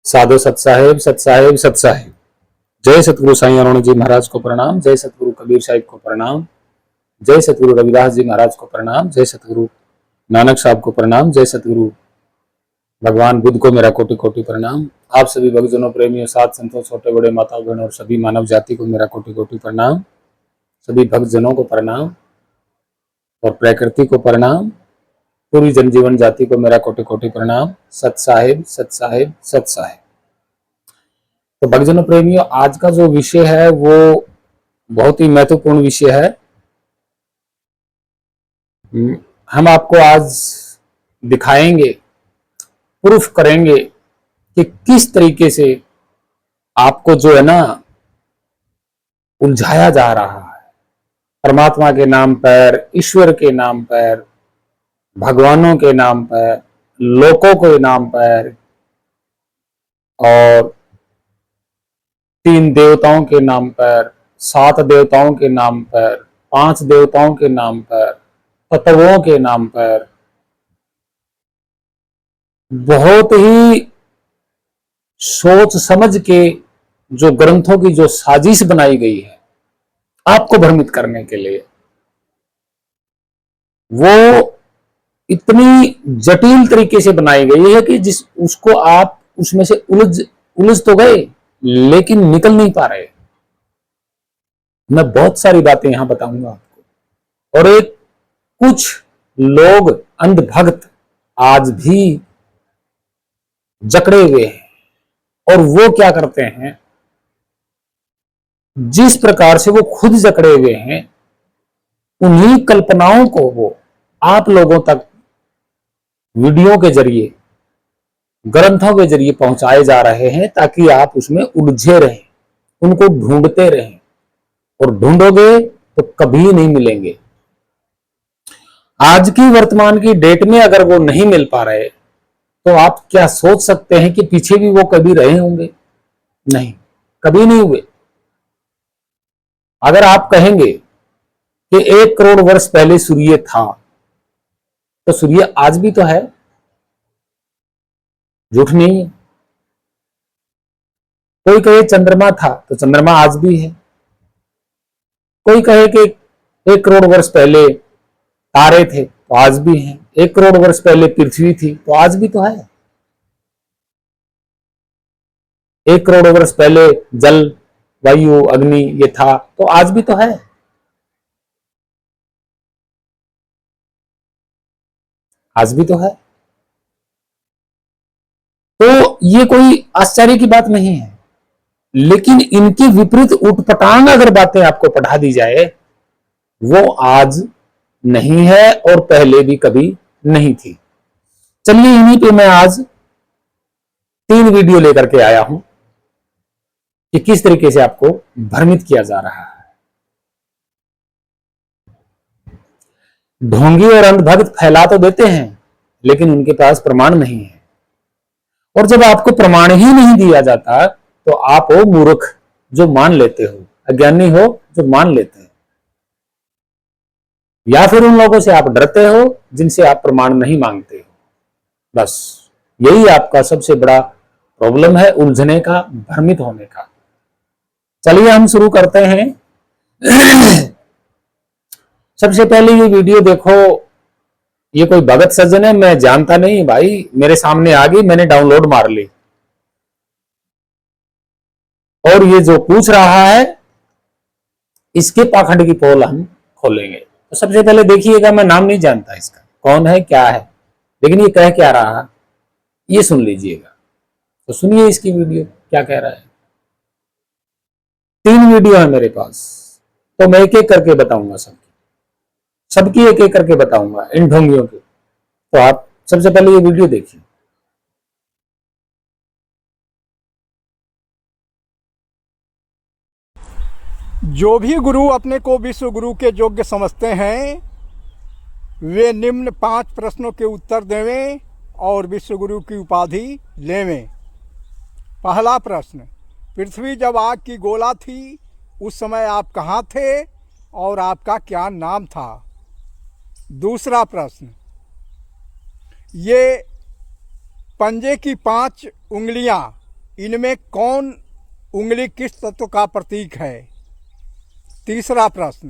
साधो सत साहेब, सत साहेब, सत साहेब। जय सतगुरु साईं अरुण जी महाराज को प्रणाम, जय सतगुरु कबीर साहिब को प्रणाम, जय सतगुरु रविदास जी महाराज को प्रणाम, जय सतगुरु नानक साहब को प्रणाम, जय सतगुरु भगवान बुद्ध को मेरा कोटि कोटि प्रणाम। आप सभी भक्तजनों, प्रेमियों, साथ संतों, छोटे बड़े, माता बहनों और सभी मानव जाति को मेरा कोटि कोटि प्रणाम। सभी भक्तजनों को प्रणाम और प्रकृति को प्रणाम, पूरी जनजीवन जाति को मेरा कोटि कोटि प्रणाम। सत साहेब, सत साहेब, सत साहेब। तो भक्तजनों, प्रेमियों, आज का जो विषय है वो बहुत ही महत्वपूर्ण विषय है। हम आपको आज दिखाएंगे, प्रूफ करेंगे कि किस तरीके से आपको जो है ना उलझाया जा रहा है परमात्मा के नाम पर, ईश्वर के नाम पर, भगवानों के नाम पर, लोकों के नाम पर और 3 देवताओं के नाम पर, 7 देवताओं के नाम पर, 5 देवताओं के नाम पर, तत्वों के नाम पर बहुत ही सोच समझ के जो ग्रंथों की जो साजिश बनाई गई है आपको भ्रमित करने के लिए, वो इतनी जटिल तरीके से बनाई गई है कि जिस उसको आप उसमें से उलझ तो गए लेकिन निकल नहीं पा रहे। मैं बहुत सारी बातें यहां बताऊंगा आपको। और एक कुछ लोग अंधभक्त आज भी जकड़े हुए हैं, और वो क्या करते हैं, जिस प्रकार से वो खुद जकड़े हुए हैं उन्हीं कल्पनाओं को वो आप लोगों तक वीडियो के जरिए, ग्रंथों के जरिए पहुंचाए जा रहे हैं ताकि आप उसमें उलझे रहें, उनको ढूंढते रहें, और ढूंढोगे तो कभी नहीं मिलेंगे। आज की वर्तमान की डेट में अगर वो नहीं मिल पा रहे तो आप क्या सोच सकते हैं कि पीछे भी वो कभी रहे होंगे? नहीं, कभी नहीं हुए। अगर आप कहेंगे कि 1 करोड़ वर्ष पहले सूर्य था, तो सूर्य आज भी तो है, झूठ नहीं है। कोई कहे चंद्रमा था, तो चंद्रमा आज भी है। कोई कहे कि 1 करोड़ वर्ष पहले तारे थे, तो आज भी हैं। 1 करोड़ वर्ष पहले पृथ्वी थी, तो आज भी तो है। 1 करोड़ वर्ष पहले जल, वायु, अग्नि ये था, तो आज भी तो है। आज भी तो है। तो ये कोई आश्चर्य की बात नहीं है। लेकिन इनके विपरीत उटपटांग अगर बातें आपको पढ़ा दी जाए, वो आज नहीं है और पहले भी कभी नहीं थी। चलिए, इन्हीं पे मैं आज 3 वीडियो लेकर के आया हूं कि किस तरीके से आपको भ्रमित किया जा रहा है। ढोंगी और अंधभक्त फैला तो देते हैं, लेकिन उनके पास प्रमाण नहीं है। और जब आपको प्रमाण ही नहीं दिया जाता तो आप हो मूर्ख जो मान लेते हो, अज्ञानी हो जो मान लेते हैं, या फिर उन लोगों से आप डरते हो जिनसे आप प्रमाण नहीं मांगते हो। बस यही आपका सबसे बड़ा प्रॉब्लम है, उलझने का, भ्रमित होने का। चलिए हम शुरू करते हैं। सबसे पहले ये वीडियो देखो। ये कोई भगत सज्जन है, मैं जानता नहीं भाई, मेरे सामने आ गई, मैंने डाउनलोड मार ली। और ये जो पूछ रहा है इसके पाखंड की पोल हम खोलेंगे। तो सबसे पहले देखिएगा, मैं नाम नहीं जानता इसका, कौन है क्या है, लेकिन ये कह क्या रहा ये सुन लीजिएगा। तो सुनिए इसकी वीडियो क्या कह रहा है। 3 वीडियो है मेरे पास, तो मैं एक एक करके बताऊंगा, सबकी एक एक करके बताऊंगा इन ढोंगियों की। तो आप सबसे पहले ये वीडियो देखिए। जो भी गुरु अपने को विश्व गुरु के योग्य समझते हैं वे निम्न 5 प्रश्नों के उत्तर देवें और विश्व गुरु की उपाधि लेवें। पहला प्रश्न, पृथ्वी जब आग की गोला थी उस समय आप कहाँ थे और आपका क्या नाम था? दूसरा प्रश्न, ये पंजे की 5 उंगलियां इनमें कौन उंगली किस तत्व का प्रतीक है? तीसरा प्रश्न,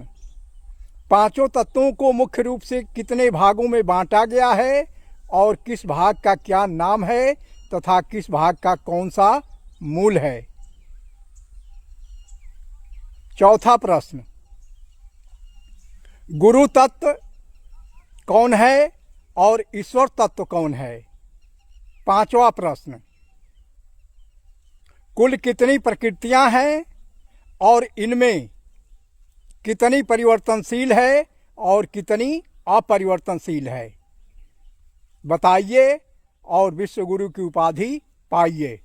पांचों तत्वों को मुख्य रूप से कितने भागों में बांटा गया है और किस भाग का क्या नाम है तथा किस भाग का कौन सा मूल है? चौथा प्रश्न, गुरु तत्व कौन है और ईश्वर तत्व कौन है? पांचवा प्रश्न, कुल कितनी प्रकृतियां हैं और इनमें कितनी परिवर्तनशील है और कितनी अपरिवर्तनशील है? बताइए और विश्व गुरु की उपाधि पाइए।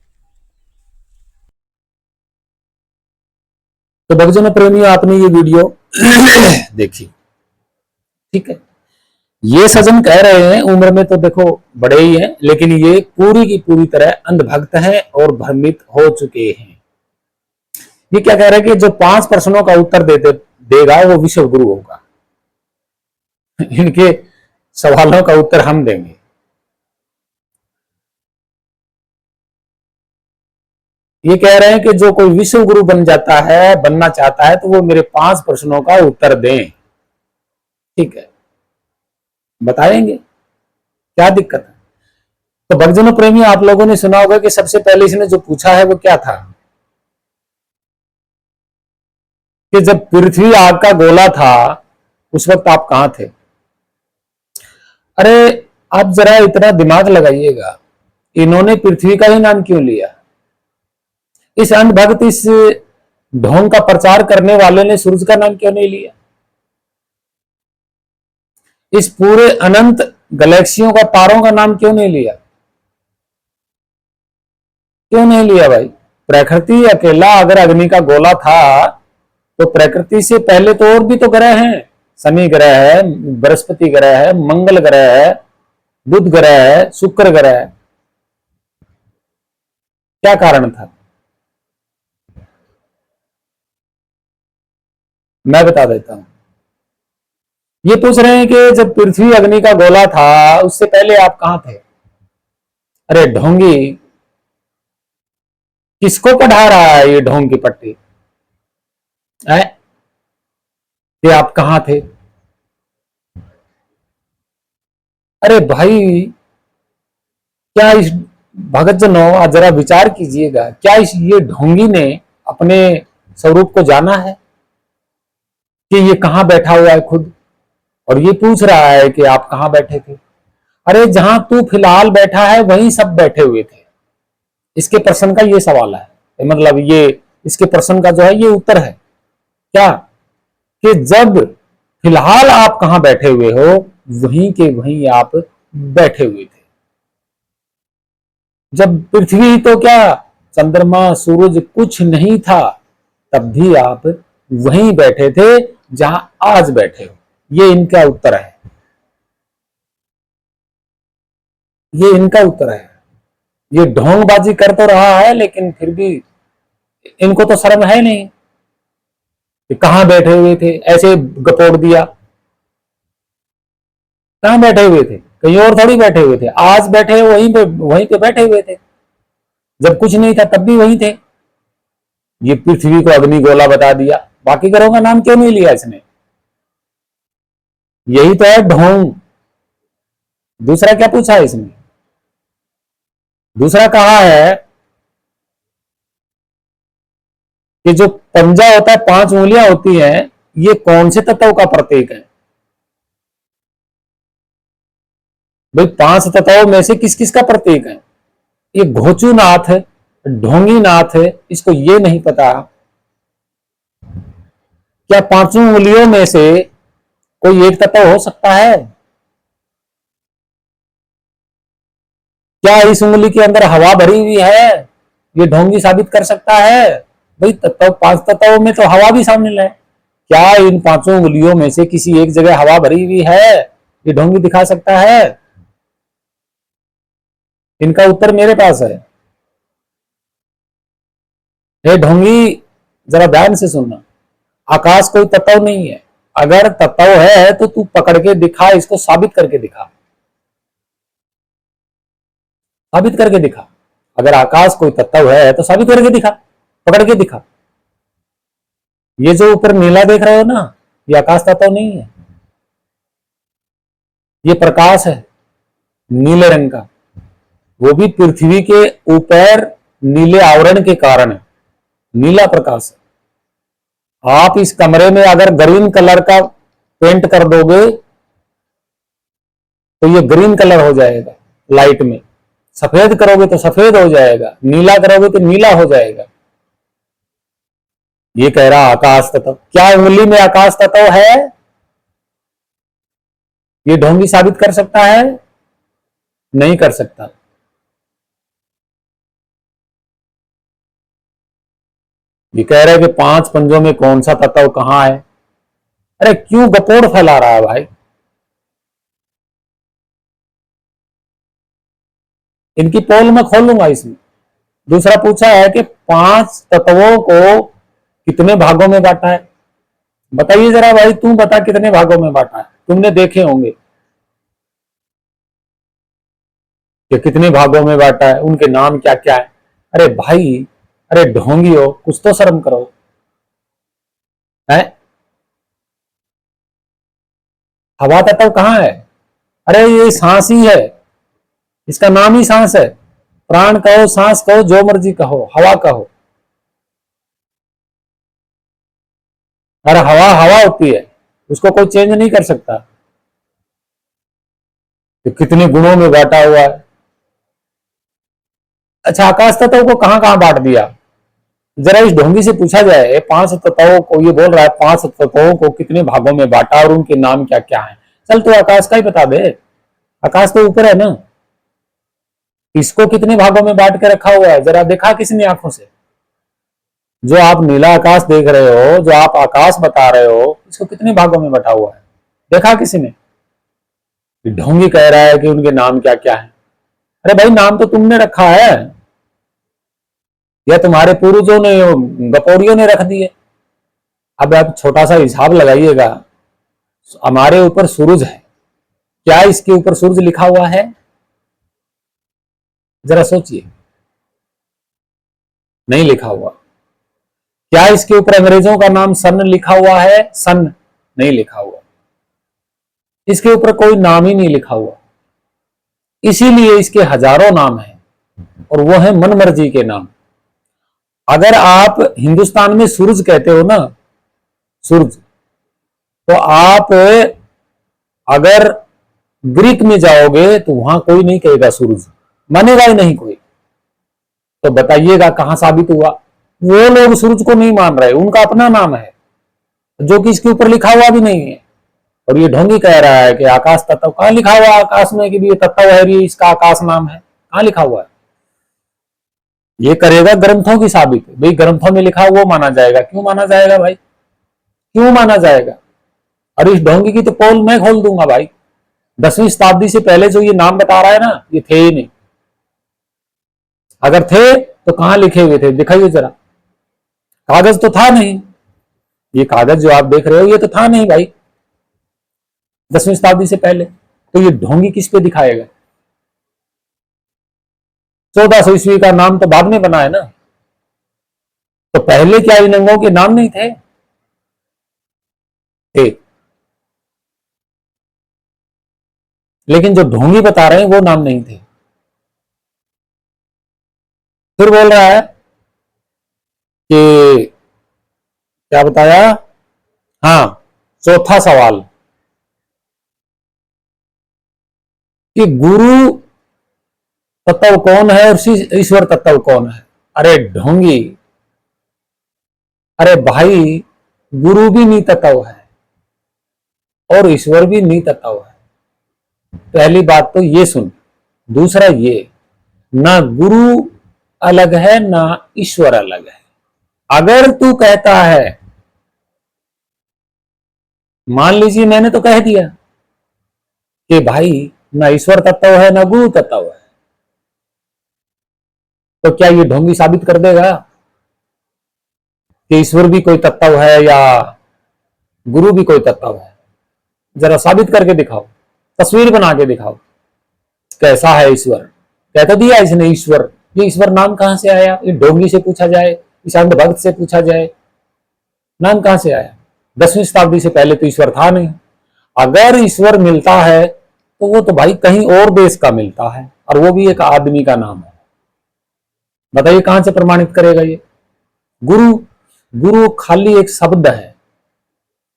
तो भक्तजनों प्रेमियों, आपने ये वीडियो देखी, ठीक है। ये सज्जन कह रहे हैं उम्र में तो देखो बड़े ही हैं, लेकिन ये पूरी की पूरी तरह अंधभक्त हैं और भ्रमित हो चुके हैं। ये क्या कह रहे हैं कि जो 5 प्रश्नों का उत्तर देगा वो विश्व गुरु होगा। इनके सवालों का उत्तर हम देंगे। ये कह रहे हैं कि जो कोई विश्व गुरु बन जाता है, बनना चाहता है, तो वो मेरे 5 प्रश्नों का उत्तर दें। ठीक है, बताएंगे, क्या दिक्कत है। तो भक्तजनों प्रेमी, आप लोगों ने सुना होगा कि सबसे पहले इसने जो पूछा है वो क्या था कि जब पृथ्वी आग का गोला था उस वक्त आप कहां थे? अरे आप जरा इतना दिमाग लगाइएगा, इन्होंने पृथ्वी का ही नाम क्यों लिया? इस अंधभक्त, इस ढोंग का प्रचार करने वाले ने सूरज का नाम क्यों नहीं लिया? इस पूरे अनंत गैलेक्सियों का, तारों का नाम क्यों नहीं लिया? क्यों नहीं लिया भाई? प्रकृति अकेला अगर अग्नि का गोला था तो प्रकृति से पहले तो और भी तो ग्रह हैं। शनि ग्रह है, बृहस्पति ग्रह है, मंगल ग्रह है, बुध ग्रह है, शुक्र ग्रह है। क्या कारण था? मैं बता देता हूं। ये पूछ रहे हैं कि जब पृथ्वी अग्नि का गोला था उससे पहले आप कहां थे? अरे ढोंगी, किसको पढ़ा रहा है ये ढोंग की पट्टी है? ये आप कहां थे? अरे भाई, क्या इस भगत जनों जरा विचार कीजिएगा, क्या इस ये ढोंगी ने अपने स्वरूप को जाना है कि ये कहां बैठा हुआ है खुद, और ये पूछ रहा है कि आप कहां बैठे थे? अरे जहां तू फिलहाल बैठा है वहीं सब बैठे हुए थे। इसके प्रश्न का ये सवाल है, मतलब ये इसके प्रश्न का जो है ये उत्तर है क्या, कि जब फिलहाल आप कहां बैठे हुए हो वहीं के वहीं आप बैठे हुए थे। जब पृथ्वी तो क्या, चंद्रमा सूरज कुछ नहीं था, तब भी आप वहीं बैठे थे जहां आज बैठे हो। ये इनका उत्तर है, ये इनका उत्तर है। ये ढोंगबाजी कर तो रहा है लेकिन फिर भी इनको तो शर्म है नहीं कि कहां बैठे हुए थे, ऐसे गपोड़ दिया। कहां बैठे हुए थे? कहीं और थोड़ी बैठे हुए थे। आज बैठे वहीं पे बैठे हुए थे। जब कुछ नहीं था तब भी वहीं थे। ये पृथ्वी को अग्निगोला बता दिया, बाकी ग्रहों का नाम क्यों नहीं लिया इसने? यही तो है ढोंग। दूसरा क्या पूछा है इसने? दूसरा कहा है कि जो पंजा होता है, 5 उंगलियां होती हैं, ये कौन से तत्व का प्रतीक है? भाई 5 तत्वों में से किस किस का प्रतीक है? ये घोचूनाथ है, ढोंगी नाथ है, इसको ये नहीं पता। क्या 5 उंगलियों में से कोई एक तत्व हो सकता है? क्या इस उंगली के अंदर हवा भरी हुई है? ये ढोंगी साबित कर सकता है? भाई 5 तत्वों में तो हवा भी शामिल है। क्या इन 5 उंगलियों में से किसी एक जगह हवा भरी हुई है? ये ढोंगी दिखा सकता है? इनका उत्तर मेरे पास है। हे ढोंगी, जरा ध्यान से सुनना। आकाश कोई तत्व नहीं है। अगर तत्व है तो तू पकड़ के दिखा, इसको साबित करके दिखा, साबित करके दिखा। अगर आकाश कोई तत्व है तो साबित करके दिखा, पकड़ के दिखा। ये जो ऊपर नीला देख रहे हो ना, ये आकाश तत्व नहीं है, ये प्रकाश है नीले रंग का, वो भी पृथ्वी के ऊपर नीले आवरण के कारण है, नीला प्रकाश है। आप इस कमरे में अगर ग्रीन कलर का पेंट कर दोगे तो ये ग्रीन कलर हो जाएगा लाइट में, सफेद करोगे तो सफेद हो जाएगा, नीला करोगे तो नीला हो जाएगा। ये कह रहा आकाश तत्व, क्या उंगली में आकाश तत्व है? ये ढोंगी साबित कर सकता है? नहीं कर सकता। ये कह रहे कि 5 पंजों में कौन सा तत्व कहां है। अरे क्यों गपोड़ फैला रहा है भाई? इनकी पोल मैं खोलूंगा इसमें। दूसरा पूछा है कि 5 तत्वों को कितने भागों में बांटा है? बताइए जरा भाई, तू बता कितने भागों में बांटा है? तुमने देखे होंगे कि कितने भागों में बांटा है, उनके नाम क्या क्या है। अरे भाई, अरे ढोंगियो, कुछ तो शर्म करो है। हवा तत्व कहां है? अरे ये सांस ही है, इसका नाम ही सांस है। प्राण कहो, सांस कहो, जो मर्जी कहो, हवा कहो। अरे हवा हवा होती है, उसको कोई चेंज नहीं कर सकता। तो कितने गुणों में बांटा हुआ है। अच्छा, आकाश तत्व को कहां कहां बांट दिया? जरा इस ढोंगी से पूछा जाए, 5 तत्वों को, ये बोल रहा है 5 तत्वों को कितने भागों में बांटा और उनके नाम क्या क्या है। चल तो आकाश का ही बता दे, आकाश तो ऊपर है ना, इसको कितने भागों में बांट के रखा हुआ है? जरा देखा किसने आंखों से? जो आप नीला आकाश देख रहे हो, जो आप आकाश बता रहे हो, इसको कितने भागों में बटा हुआ है? देखा किसी ने? ढोंगी कह रहा है कि उनके नाम क्या क्या है। अरे भाई, नाम तो तुमने रखा है या तुम्हारे पूर्वजों ने, गपोड़ियों ने रख दिए। अब आप छोटा सा हिसाब लगाइएगा, हमारे ऊपर सूरज है, क्या इसके ऊपर सूरज लिखा हुआ है? जरा सोचिए, नहीं लिखा हुआ। क्या इसके ऊपर अंग्रेजों का नाम सन लिखा हुआ है? सन नहीं लिखा हुआ, इसके ऊपर कोई नाम ही नहीं लिखा हुआ। इसीलिए इसके हजारों नाम हैं और वो है मनमर्जी के नाम। अगर आप हिंदुस्तान में सूरज कहते हो ना, सूरज, तो आप अगर ग्रीक में जाओगे तो वहां कोई नहीं कहेगा सूरज, मानेगा ही नहीं कोई। तो बताइएगा कहां साबित हुआ? वो लोग सूरज को नहीं मान रहे, उनका अपना नाम है जो कि इसके ऊपर लिखा हुआ भी नहीं है। और ये ढोंगी कह रहा है कि आकाश तत्व, कहां लिखा हुआ आकाश में कि ये तत्व है, ये इसका आकाश नाम है? कहां लिखा हुआ है? ये करेगा ग्रंथों की साबित। भाई ग्रंथों में लिखा वो माना जाएगा। क्यों माना जाएगा भाई? क्यों माना जाएगा? और इस ढोंगी की तो पोल मैं खोल दूंगा भाई। 10वीं शताब्दी से पहले जो ये नाम बता रहा है ना, ये थे ही नहीं। अगर थे तो कहां लिखे हुए थे? दिखाइए जरा। कागज तो था नहीं, ये कागज जो आप देख रहे हो ये तो था नहीं भाई 10वीं शताब्दी से पहले। तो ये ढोंगी किस पे दिखाएगा? 1400 ईस्वी का नाम तो बाद में बना है ना, तो पहले क्या इन अंगों के नाम नहीं थे? थे, लेकिन जो ढोंगी बता रहे हैं वो नाम नहीं थे। फिर बोल रहा है कि क्या बताया? हाँ, चौथा सवाल कि गुरु तत्व कौन है और ईश्वर तत्व कौन है? अरे ढोंगी, अरे भाई, गुरु भी नी तत्व है और ईश्वर भी नी तत्व है। पहली बात तो ये सुन। दूसरा ये, ना गुरु अलग है ना ईश्वर अलग है। अगर तू कहता है, मान लीजिए मैंने तो कह दिया कि भाई ना ईश्वर तत्व है ना गुरु तत्व है, तो क्या ये ढोंगी साबित कर देगा कि ईश्वर भी कोई तत्व है या गुरु भी कोई तत्व है? जरा साबित करके दिखाओ, तस्वीर बना के दिखाओ कैसा है ईश्वर। कह तो दिया इसने ईश्वर ये ईश्वर नाम कहां से आया, ये ढोंगी से पूछा जाए, इस अंधभक्त से पूछा जाए, नाम कहां से आया? 10वीं शताब्दी से पहले तो ईश्वर था नहीं। अगर ईश्वर मिलता है तो वो तो भाई कहीं और देश का मिलता है, और वो भी एक आदमी का नाम है। बताइए कहां से प्रमाणित करेगा ये? गुरु, गुरु खाली एक शब्द है,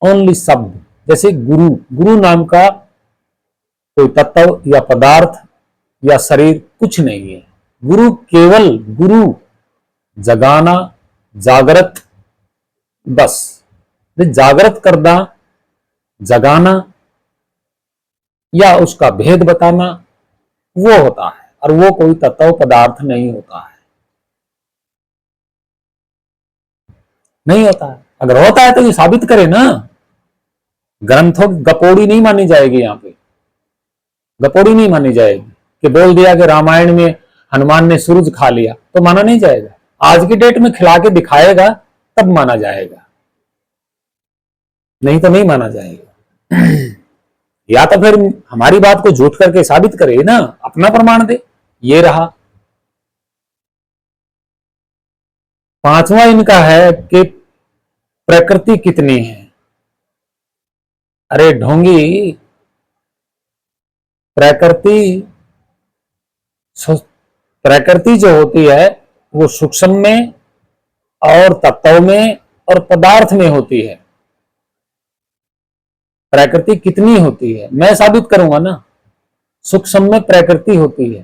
ओनली शब्द। जैसे गुरु, गुरु नाम का कोई तत्व या पदार्थ या शरीर कुछ नहीं है। गुरु केवल गुरु, जगाना, जागृत, बस जागृत करना, जगाना या उसका भेद बताना, वो होता है, और वो कोई तत्व पदार्थ नहीं होता है, नहीं होता है। अगर होता है तो ये साबित करे ना। ग्रंथों की गपोड़ी नहीं मानी जाएगी, यहां पे गपोड़ी नहीं मानी जाएगी कि बोल दिया कि रामायण में हनुमान ने सूरज खा लिया तो माना नहीं जाएगा। आज की डेट में खिला के दिखाएगा तब माना जाएगा, नहीं तो नहीं माना जाएगा। या तो फिर हमारी बात को झूठ करके साबित करे ना, अपना प्रमाण दे। ये रहा। पांचवा इनका है कि प्रकृति कितनी है। अरे ढोंगी, प्रकृति प्रकृति जो होती है वो सूक्ष्म में और तत्व में और पदार्थ में होती है। प्रकृति कितनी होती है मैं साबित करूंगा ना। सूक्ष्म में प्रकृति होती है,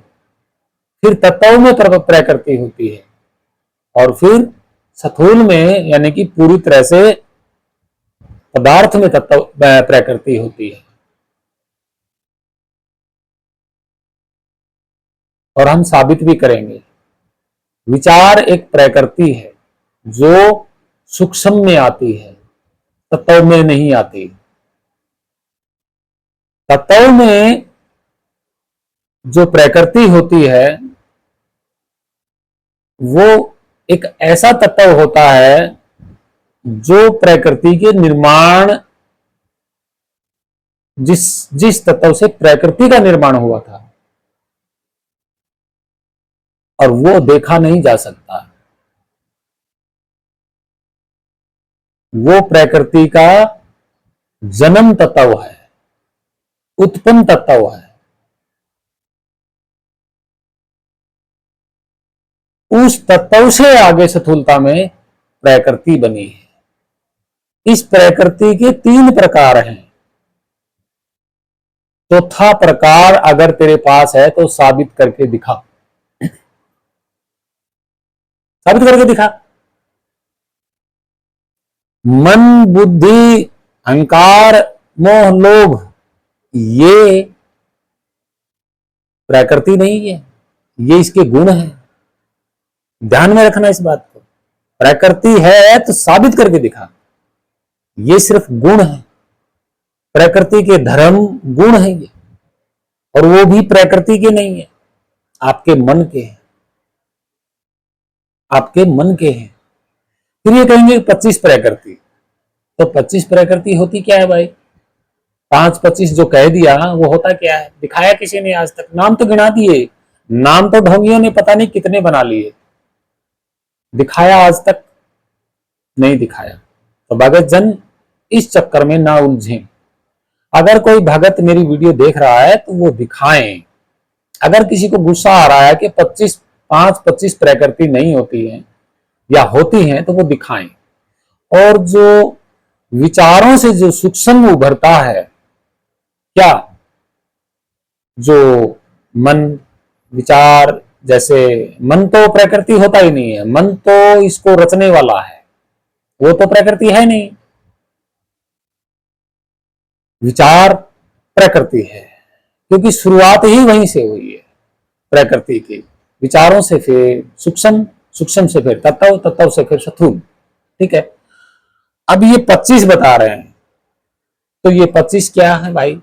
फिर तत्व में प्रकृति होती है, और फिर स्थूल में यानी कि पूरी तरह से पदार्थ में तत्व प्रकृति होती है। और हम साबित भी करेंगे। विचार एक प्रकृति है जो सूक्ष्म में आती है, तत्व में नहीं आती। तत्व में जो प्रकृति होती है वो एक ऐसा तत्व होता है जो प्रकृति के निर्माण, जिस तत्व से प्रकृति का निर्माण हुआ था, और वो देखा नहीं जा सकता। वो प्रकृति का जन्म तत्व है, उत्पन्न तत्व है। उस तत्व से आगे स्थूलता में प्रकृति बनी है। इस प्रकृति के 3 प्रकार हैं। चौथा प्रकार अगर तेरे पास है तो साबित करके दिखा, साबित करके दिखा। मन, बुद्धि, अहंकार, मोह, लोभ, ये प्रकृति नहीं है, ये इसके गुण हैं। ध्यान में रखना इस बात को। प्रकृति है तो साबित करके दिखा, ये सिर्फ गुण है। प्रकृति के धर्म गुण है ये, और वो भी प्रकृति के नहीं है, आपके मन के हैं, आपके मन के हैं। फिर ये कहेंगे 25 प्रकृति, तो 25 प्रकृति होती क्या है भाई? 5-25 जो कह दिया वो होता क्या है? दिखाया किसी ने आज तक? नाम तो गिना दिए, नाम तो ढोंगियों ने पता नहीं कितने बना लिए, दिखाया आज तक नहीं दिखाया। तो भगत जन इस चक्कर में ना उलझें। अगर कोई भगत मेरी वीडियो देख रहा है तो वो दिखाएं। अगर किसी को गुस्सा आ रहा है कि 25 प्रकृति नहीं होती है या होती हैं तो वो दिखाएं। और जो विचारों से जो सूक्ष्म उभरता है, क्या जो मन, विचार, जैसे मन तो प्रकृति होता ही नहीं है, मन तो इसको रचने वाला है, वो तो प्रकृति है नहीं। विचार प्रकृति है क्योंकि शुरुआत ही वहीं से हुई है प्रकृति की। विचारों से फिर सूक्ष्म, सूक्ष्म से फिर तत्व, तत्व से फिर स्थूल। ठीक है, अब ये 25 बता रहे हैं, तो ये 25 क्या है भाई?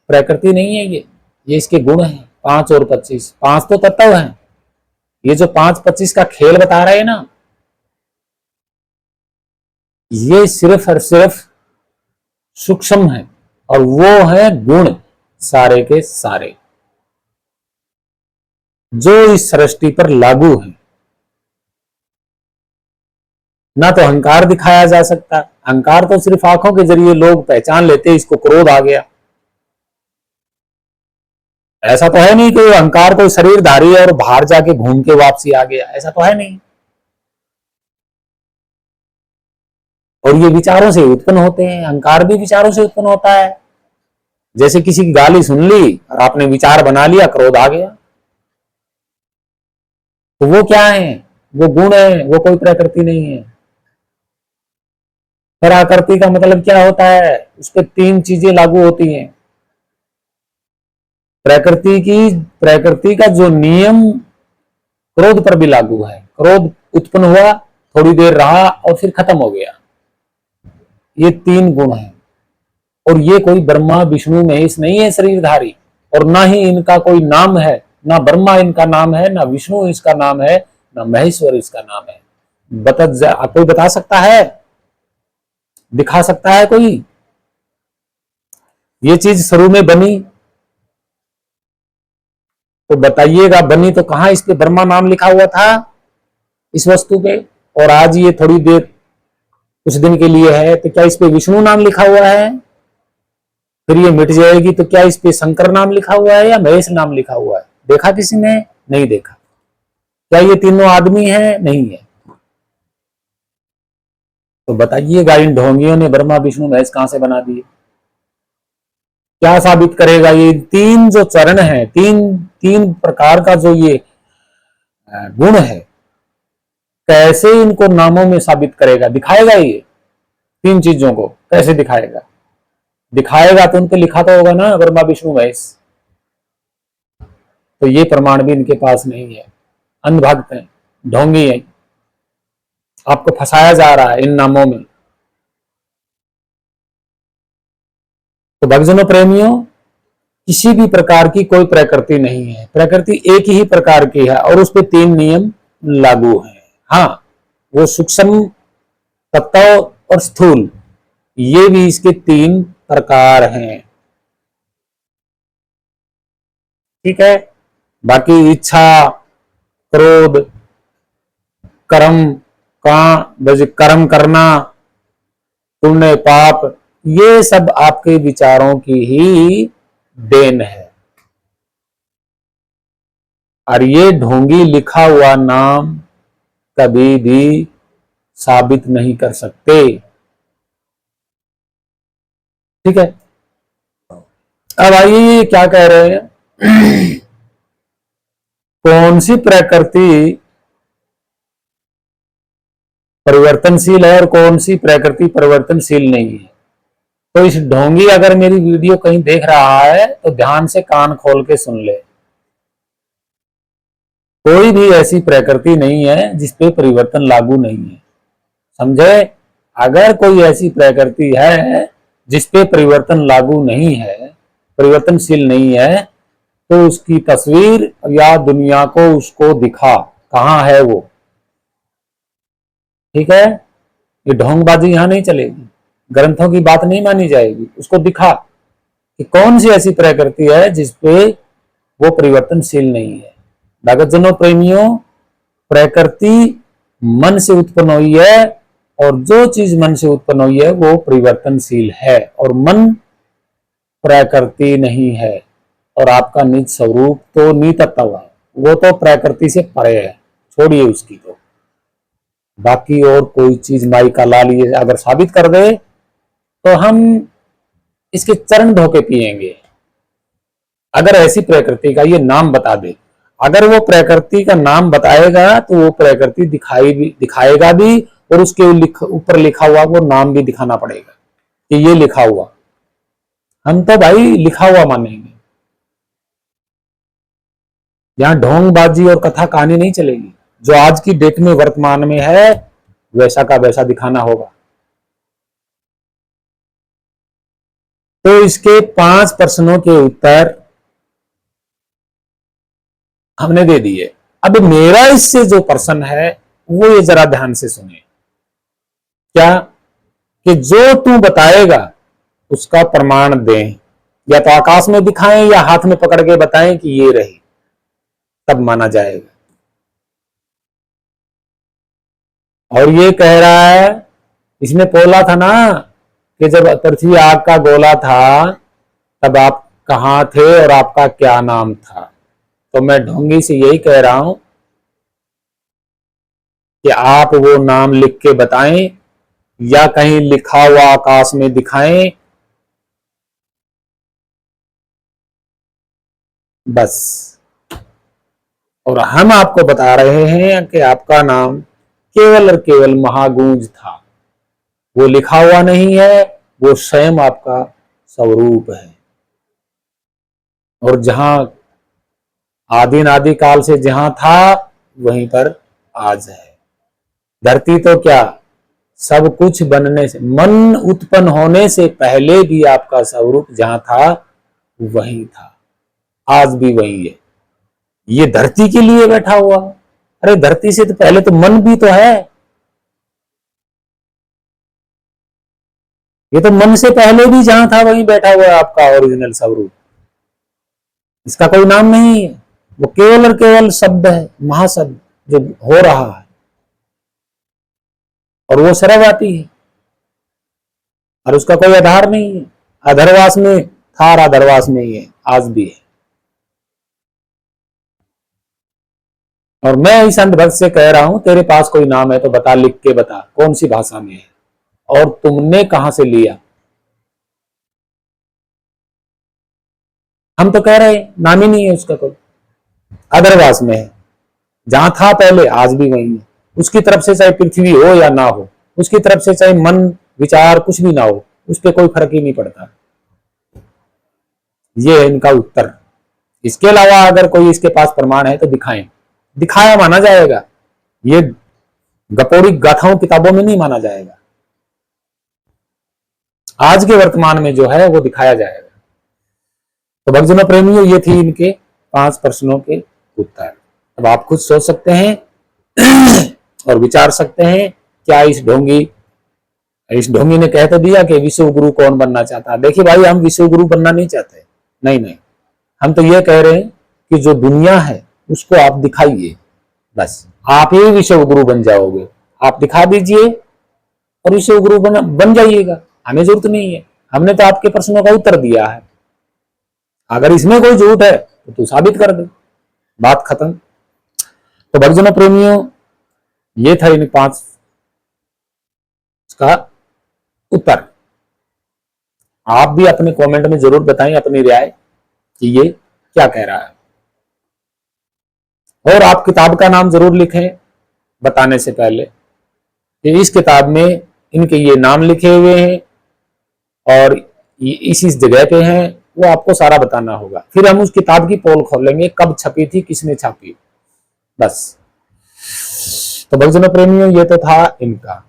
प्रकृति नहीं है ये इसके गुण हैं। 5 और 25, 5 तो तत्व हैं। ये जो 5-25 का खेल बता रहे हैं ना, ये सिर्फ और सिर्फ सूक्ष्म है, और वो है गुण सारे के सारे। जो इस सृष्टि पर लागू है। ना तो अहंकार दिखाया जा सकता, अहंकार तो सिर्फ आंखों के जरिए लोग पहचान लेते, इसको क्रोध आ गया। ऐसा तो है नहीं कि अहंकार कोई शरीरधारी है और बाहर जाके घूम के वापसी आ गया, ऐसा तो है नहीं। और ये विचारों से उत्पन्न होते हैं, अहंकार भी विचारों से उत्पन्न होता है। जैसे किसी की गाली सुन ली और आपने विचार बना लिया, क्रोध आ गया। तो वो क्या है? वो गुण है, वो कोई प्रकृति नहीं है। पराकृति का मतलब क्या होता है? उस पर तीन चीजें लागू होती हैं। प्रकृति का जो नियम क्रोध पर भी लागू है। क्रोध उत्पन्न हुआ, थोड़ी देर रहा और फिर खत्म हो गया। ये तीन गुण हैं। और ये कोई ब्रह्मा विष्णु महेश नहीं है शरीरधारी, और ना ही इनका कोई नाम है। ना ब्रह्मा इनका नाम है, ना विष्णु इसका नाम है, ना महेश्वर इसका नाम है। कोई बता सकता है? दिखा सकता है कोई? ये चीज शुरू में बनी तो बताइएगा, बनी तो कहां इस पे ब्रह्मा नाम लिखा हुआ था इस वस्तु पे, और आज ये थोड़ी देर कुछ दिन के लिए है तो क्या इस पे विष्णु नाम लिखा हुआ है? फिर ये मिट जाएगी तो क्या इस पे शंकर नाम लिखा हुआ है या महेश नाम लिखा हुआ है? देखा किसी ने? नहीं देखा। क्या ये तीनों आदमी है? नहीं है। तो बताइएगा, इन ढोंगियों ने ब्रह्मा विष्णु महेश कहां से बना दिए? क्या साबित करेगा? ये तीन जो चरण है, तीन प्रकार का जो ये गुण है, कैसे इनको नामों में साबित करेगा? दिखाएगा ये तीन चीजों को कैसे दिखाएगा? दिखाएगा तो उनके लिखा तो होगा ना ब्रह्मा विष्णु महेश। तो ये प्रमाण भी इनके पास नहीं है। अंधभक्त हैं, ढोंगी हैं, आपको फंसाया जा रहा है इन नामों में। तो भक्तजनों प्रेमियों, किसी भी प्रकार की कोई प्रकृति नहीं है। प्रकृति एक ही प्रकार की है और उस पर तीन नियम लागू हैं। हाँ, वो सूक्ष्म, तत्व और स्थूल, ये भी इसके तीन प्रकार हैं। ठीक है। बाकी इच्छा, क्रोध, कर्म कर्म करना, पुण्य पाप, ये सब आपके विचारों की ही देन है। और ये ढोंगी लिखा हुआ नाम कभी भी साबित नहीं कर सकते। ठीक है। अब आइए क्या कह रहे हैं। कौन सी प्रकृति परिवर्तनशील है और कौन सी प्रकृति परिवर्तनशील नहीं है? तो इस ढोंगी अगर मेरी वीडियो कहीं देख रहा है तो ध्यान से कान खोल के सुन ले। कोई भी ऐसी प्रकृति नहीं है जिसपे परिवर्तन लागू नहीं है। समझे? अगर कोई ऐसी प्रकृति है जिसपे परिवर्तन लागू नहीं है, परिवर्तनशील नहीं है, तो उसकी तस्वीर या दुनिया को उसको दिखा, कहां है वो। ठीक है। ये ढोंगबाजी यहां नहीं चलेगी, ग्रंथों की बात नहीं मानी जाएगी। उसको दिखा कि कौन सी ऐसी प्रकृति है जिसपे वो परिवर्तनशील नहीं है। भक्तजनों प्रेमियों, प्रकृति मन से उत्पन्न हुई है और जो चीज मन से उत्पन्न हुई है वो परिवर्तनशील है, और मन प्रकृति नहीं है। और आपका निज स्वरूप तो नितत्व है, वो तो प्रकृति से परे है, छोड़िए उसकी। तो बाकी और कोई चीज माई का लाल ये अगर साबित कर दे तो हम इसके चरण धोके पिएंगे। अगर ऐसी प्रकृति का ये नाम बता दे, अगर वो प्रकृति का नाम बताएगा तो वो प्रकृति दिखाएगा भी, और उसके ऊपर लिखा हुआ वो नाम भी दिखाना पड़ेगा कि ये लिखा हुआ। हम तो भाई लिखा हुआ मानेंगे। यहां ढोंगबाजी और कथा कहानी नहीं चलेगी। जो आज की डेट में वर्तमान में है वैसा का वैसा दिखाना होगा। तो इसके 5 प्रश्नों के उत्तर हमने दे दिए। अब मेरा इससे जो प्रश्न है वो ये जरा ध्यान से सुनिए। क्या? कि जो तू बताएगा उसका प्रमाण दें, या तो आकाश में दिखाएं या हाथ में पकड़ के बताएं कि ये रही। तब माना जाएगा। और ये कह रहा है, इसने बोला था ना कि जब पृथ्वी आग का गोला था तब आप कहाँ थे और आपका क्या नाम था। तो मैं ढोंगी से यही कह रहा हूं कि आप वो नाम लिख के बताएं या कहीं लिखा हुआ आकाश में दिखाएं, बस। और हम आपको बता रहे हैं कि आपका नाम केवल और केवल महागूंज था, वो लिखा हुआ नहीं है, वो स्वयं आपका स्वरूप है। और जहां आदि नादि काल से जहां था वहीं पर आज है। धरती तो क्या, सब कुछ बनने से, मन उत्पन्न होने से पहले भी आपका स्वरूप जहां था वहीं था, आज भी वही है। ये धरती के लिए बैठा हुआ, अरे धरती से तो पहले तो मन भी तो है। ये तो मन से पहले भी जहां था वहीं बैठा हुआ है आपका ओरिजिनल स्वरूप। इसका कोई नाम नहीं है, वो केवल और केवल शब्द है, महाशब्द जो हो रहा है, और वो सर्वव्यापी है और उसका कोई आधार नहीं है। अधरवास में था और अधरवास में ही है, आज भी है। और मैं इस अंधभक्त से कह रहा हूं, तेरे पास कोई नाम है तो बता, लिख के बता कौन सी भाषा में है और तुमने कहां से लिया। हम तो कह रहे हैं नाम ही नहीं है उसका कोई, अधरवास में है, जहां था पहले आज भी वही है। उसकी तरफ से चाहे पृथ्वी हो या ना हो, उसकी तरफ से चाहे मन विचार कुछ भी ना हो, उस पर कोई फर्क ही नहीं पड़ता। ये है इनका उत्तर। इसके अलावा अगर कोई इसके पास प्रमाण है तो दिखाएं, दिखाया माना जाएगा, ये गपोड़ी गाथाओं किताबों में नहीं माना जाएगा। आज के वर्तमान में जो है वो दिखाया जाएगा। तो भक्तजनों प्रेमियों, ये थी इनके 5 प्रश्नों के उत्तर। अब आप खुद सोच सकते हैं और विचार सकते हैं, क्या इस ढोंगी ने कह तो दिया कि विश्व गुरु कौन बनना चाहता है। देखिए भाई, हम विश्व गुरु बनना नहीं चाहते, नहीं, हम तो ये कह रहे हैं कि जो दुनिया है उसको आप दिखाइए, बस आप ही विश्व गुरु बन जाओगे। आप दिखा दीजिए और विश्व गुरु बन जाइएगा, हमें जरूरत नहीं है। हमने तो आपके प्रश्नों का उत्तर दिया है, अगर इसमें कोई झूठ है तो तू साबित कर दे, बात खत्म। तो भक्तजनों प्रेमियों, ये था इन 5 का उत्तर। आप भी अपने कमेंट में जरूर बताएं अपनी राय कि ये क्या कह रहा है, और आप किताब का नाम जरूर लिखें बताने से पहले कि इस किताब में इनके ये नाम लिखे हुए हैं और इस जगह पे हैं, वो आपको सारा बताना होगा। फिर हम उस किताब की पोल खोलेंगे, कब छपी थी, किसने छापी, बस। तो भक्तजनों प्रेमियों, ये तो था इनका।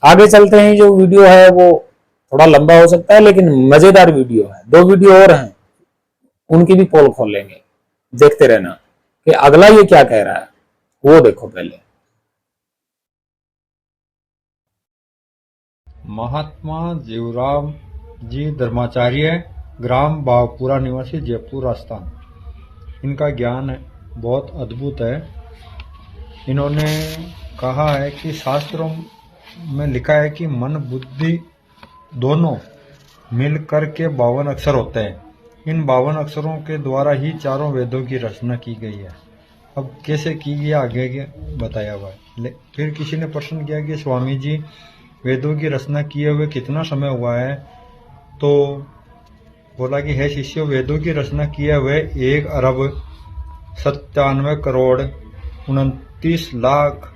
आगे चलते हैं। जो वीडियो है वो थोड़ा लंबा हो सकता है लेकिन मजेदार वीडियो है। 2 वीडियो और हैं, उनकी भी पोल खोलेंगे, देखते रहना कि अगला ये क्या कह रहा है, वो देखो पहले। महात्मा जीवराम जी धर्माचार्य, ग्राम बावपुरा निवासी, जयपुर राजस्थान। इनका ज्ञान बहुत अद्भुत है। इन्होंने कहा है कि शास्त्रों में लिखा है कि मन बुद्धि दोनों मिलकर के 52 अक्षर होते हैं। इन 52 अक्षरों के द्वारा ही चारों वेदों की रचना की गई है। अब कैसे की गई आगे बताया हुआ है। फिर किसी ने प्रश्न किया कि स्वामी जी, वेदों की रचना किए हुए कितना समय हुआ है। तो बोला कि है शिष्यों, वेदों की रचना किए हुए 1 अरब 97 करोड़ 29 लाख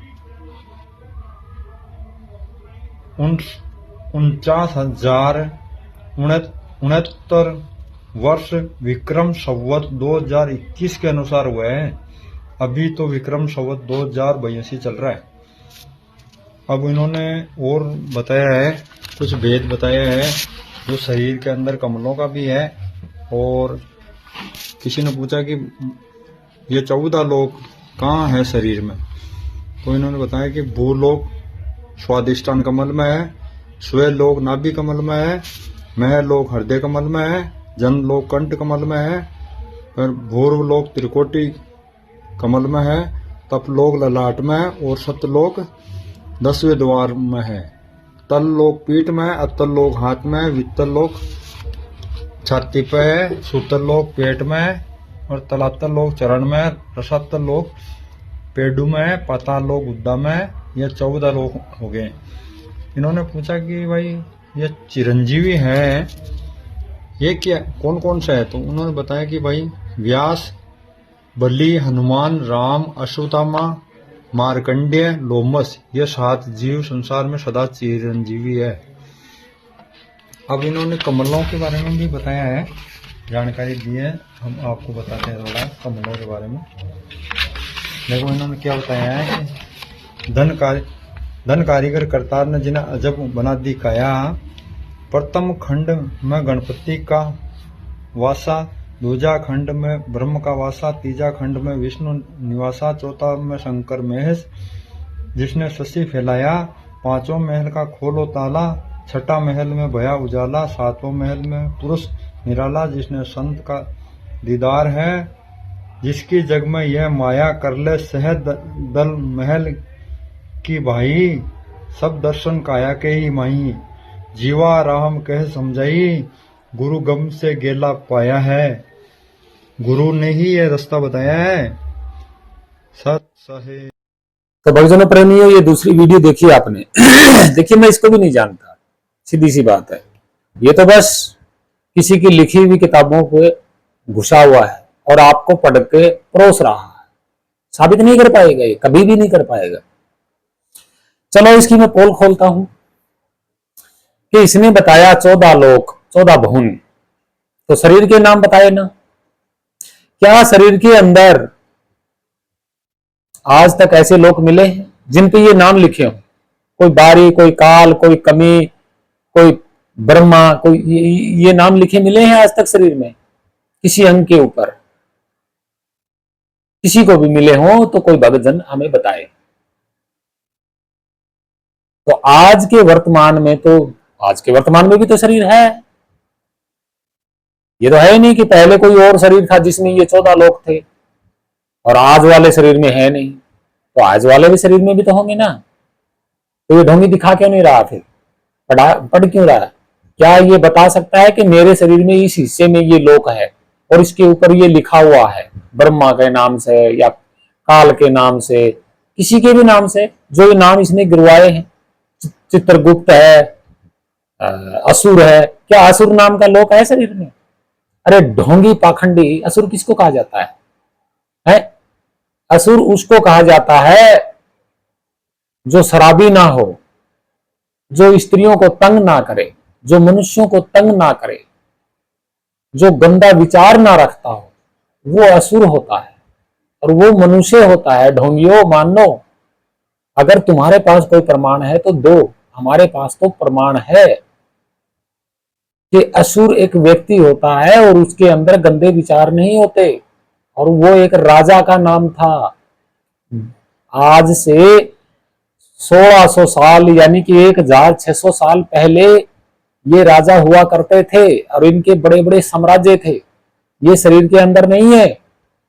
49,069 वर्ष विक्रम संवत 2021 के अनुसार हुए हैं। अभी तो विक्रम संवत 2082 चल रहा है। अब इन्होंने और बताया है, कुछ भेद बताया है जो शरीर के अंदर कमलों का भी है। और किसी ने पूछा कि ये 14 लोक कहाँ है शरीर में, तो इन्होंने बताया कि भूलोक स्वादिष्टान कमल में है, स्वलोक नाभि कमल में है, महलोक हृदय कमल में है, जनलोक कंठ कमल में है, फिर भूर्वलोक त्रिकोटि कमल में है, तपलोक ललाट में और सत्यलोक 10वें द्वार में है। तल लोक पीठ में, अतल लोक हाथ में, वित्तल लोक छाती पे है, सूतल लोक पेट में और तलातल लोक चरण में, रसातल लोक पेडू में, पाताल लोक गुद्दा में। ये 14 लोक हो गए। इन्होंने पूछा कि भाई ये चिरंजीवी हैं, ये क्या कौन कौन सा है? तो उन्होंने बताया कि भाई व्यास, बलि, हनुमान, राम, अश्वत्थामा, मार्कंडेय, लोमस, ये 7 जीव संसार में सदा चिरंजीवी है। अब इन्होंने कमलों के बारे में भी बताया है, जानकारी दी है। हम आपको बताते हैं थोड़ा कमलों के बारे में। देखो इन्होंने क्या बताया है कि धन कारीगर करतार ने जिन्हें अजब बना दिखाया। प्रथम खंड में गणपति का वासा, दूजा खंड में ब्रह्म का वासा, तीजा खंड में विष्णु निवासा, चौथा में शंकर महेश जिसने शशि फैलाया, पांचों महल का खोलो ताला, छठा महल में भया उजाला, सातवां महल में पुरुष निराला जिसने संत का दीदार है, जिसकी जग में यह माया कर ले सहद दल महल की भाई, सब दर्शन काया के ही माही, जीवा राम कह समझाई, गुरु गम से गेला पाया है। गुरु ने ही ये रास्ता बताया है। सत सहे। तो भक्तजनों प्रेमियों, ये दूसरी वीडियो देखी आपने। देखिए, मैं इसको भी नहीं जानता, सीधी सी बात है। ये तो बस किसी की लिखी हुई किताबों पे घुसा हुआ है और आपको पढ़ के परोस रहा है। साबित नहीं कर पाएगा, ये कभी भी नहीं कर पाएगा। चलो इसकी मैं पोल खोलता हूं कि इसने बताया 14 लोक, 14 भुवन, तो शरीर के नाम बताए ना। क्या शरीर के अंदर आज तक ऐसे लोक मिले हैं जिन पे ये नाम लिखे हों? कोई बारी, कोई काल, कोई कमी, कोई ब्रह्मा, कोई ये नाम लिखे मिले हैं आज तक शरीर में किसी अंग के ऊपर? किसी को भी मिले हों तो कोई भक्तजन हमें बताए। तो आज के वर्तमान में भी तो शरीर है। ये तो है नहीं कि पहले कोई और शरीर था जिसमें ये 14 लोक थे और आज वाले शरीर में है नहीं। तो आज वाले भी शरीर में भी तो होंगे ना। तो ये ढोंगी दिखा क्यों नहीं रहा फिर? पढ़ क्यों रहा है? क्या ये बता सकता है कि मेरे शरीर में इस हिस्से में ये लोक है और इसके ऊपर ये लिखा हुआ है ब्रह्मा के नाम से या काल के नाम से, किसी के भी नाम से, जो ये नाम इसने गिरवाए हैं? चित्रगुप्त है, असुर है। क्या असुर नाम का लोक है शरीर में? अरे ढोंगी पाखंडी, असुर किसको कहा जाता है? असुर उसको कहा जाता है जो शराबी ना हो, जो स्त्रियों को तंग ना करे, जो मनुष्यों को तंग ना करे, जो गंदा विचार ना रखता हो, वो असुर होता है और वो मनुष्य होता है। ढोंगियों मानो, अगर तुम्हारे पास कोई प्रमाण है तो दो। हमारे पास तो प्रमाण है कि असुर एक व्यक्ति होता है और उसके अंदर गंदे विचार नहीं होते, और वो एक राजा का नाम था। आज से 1600 साल यानी कि 1600 साल पहले ये राजा हुआ करते थे और इनके बड़े बड़े साम्राज्य थे। ये शरीर के अंदर नहीं है,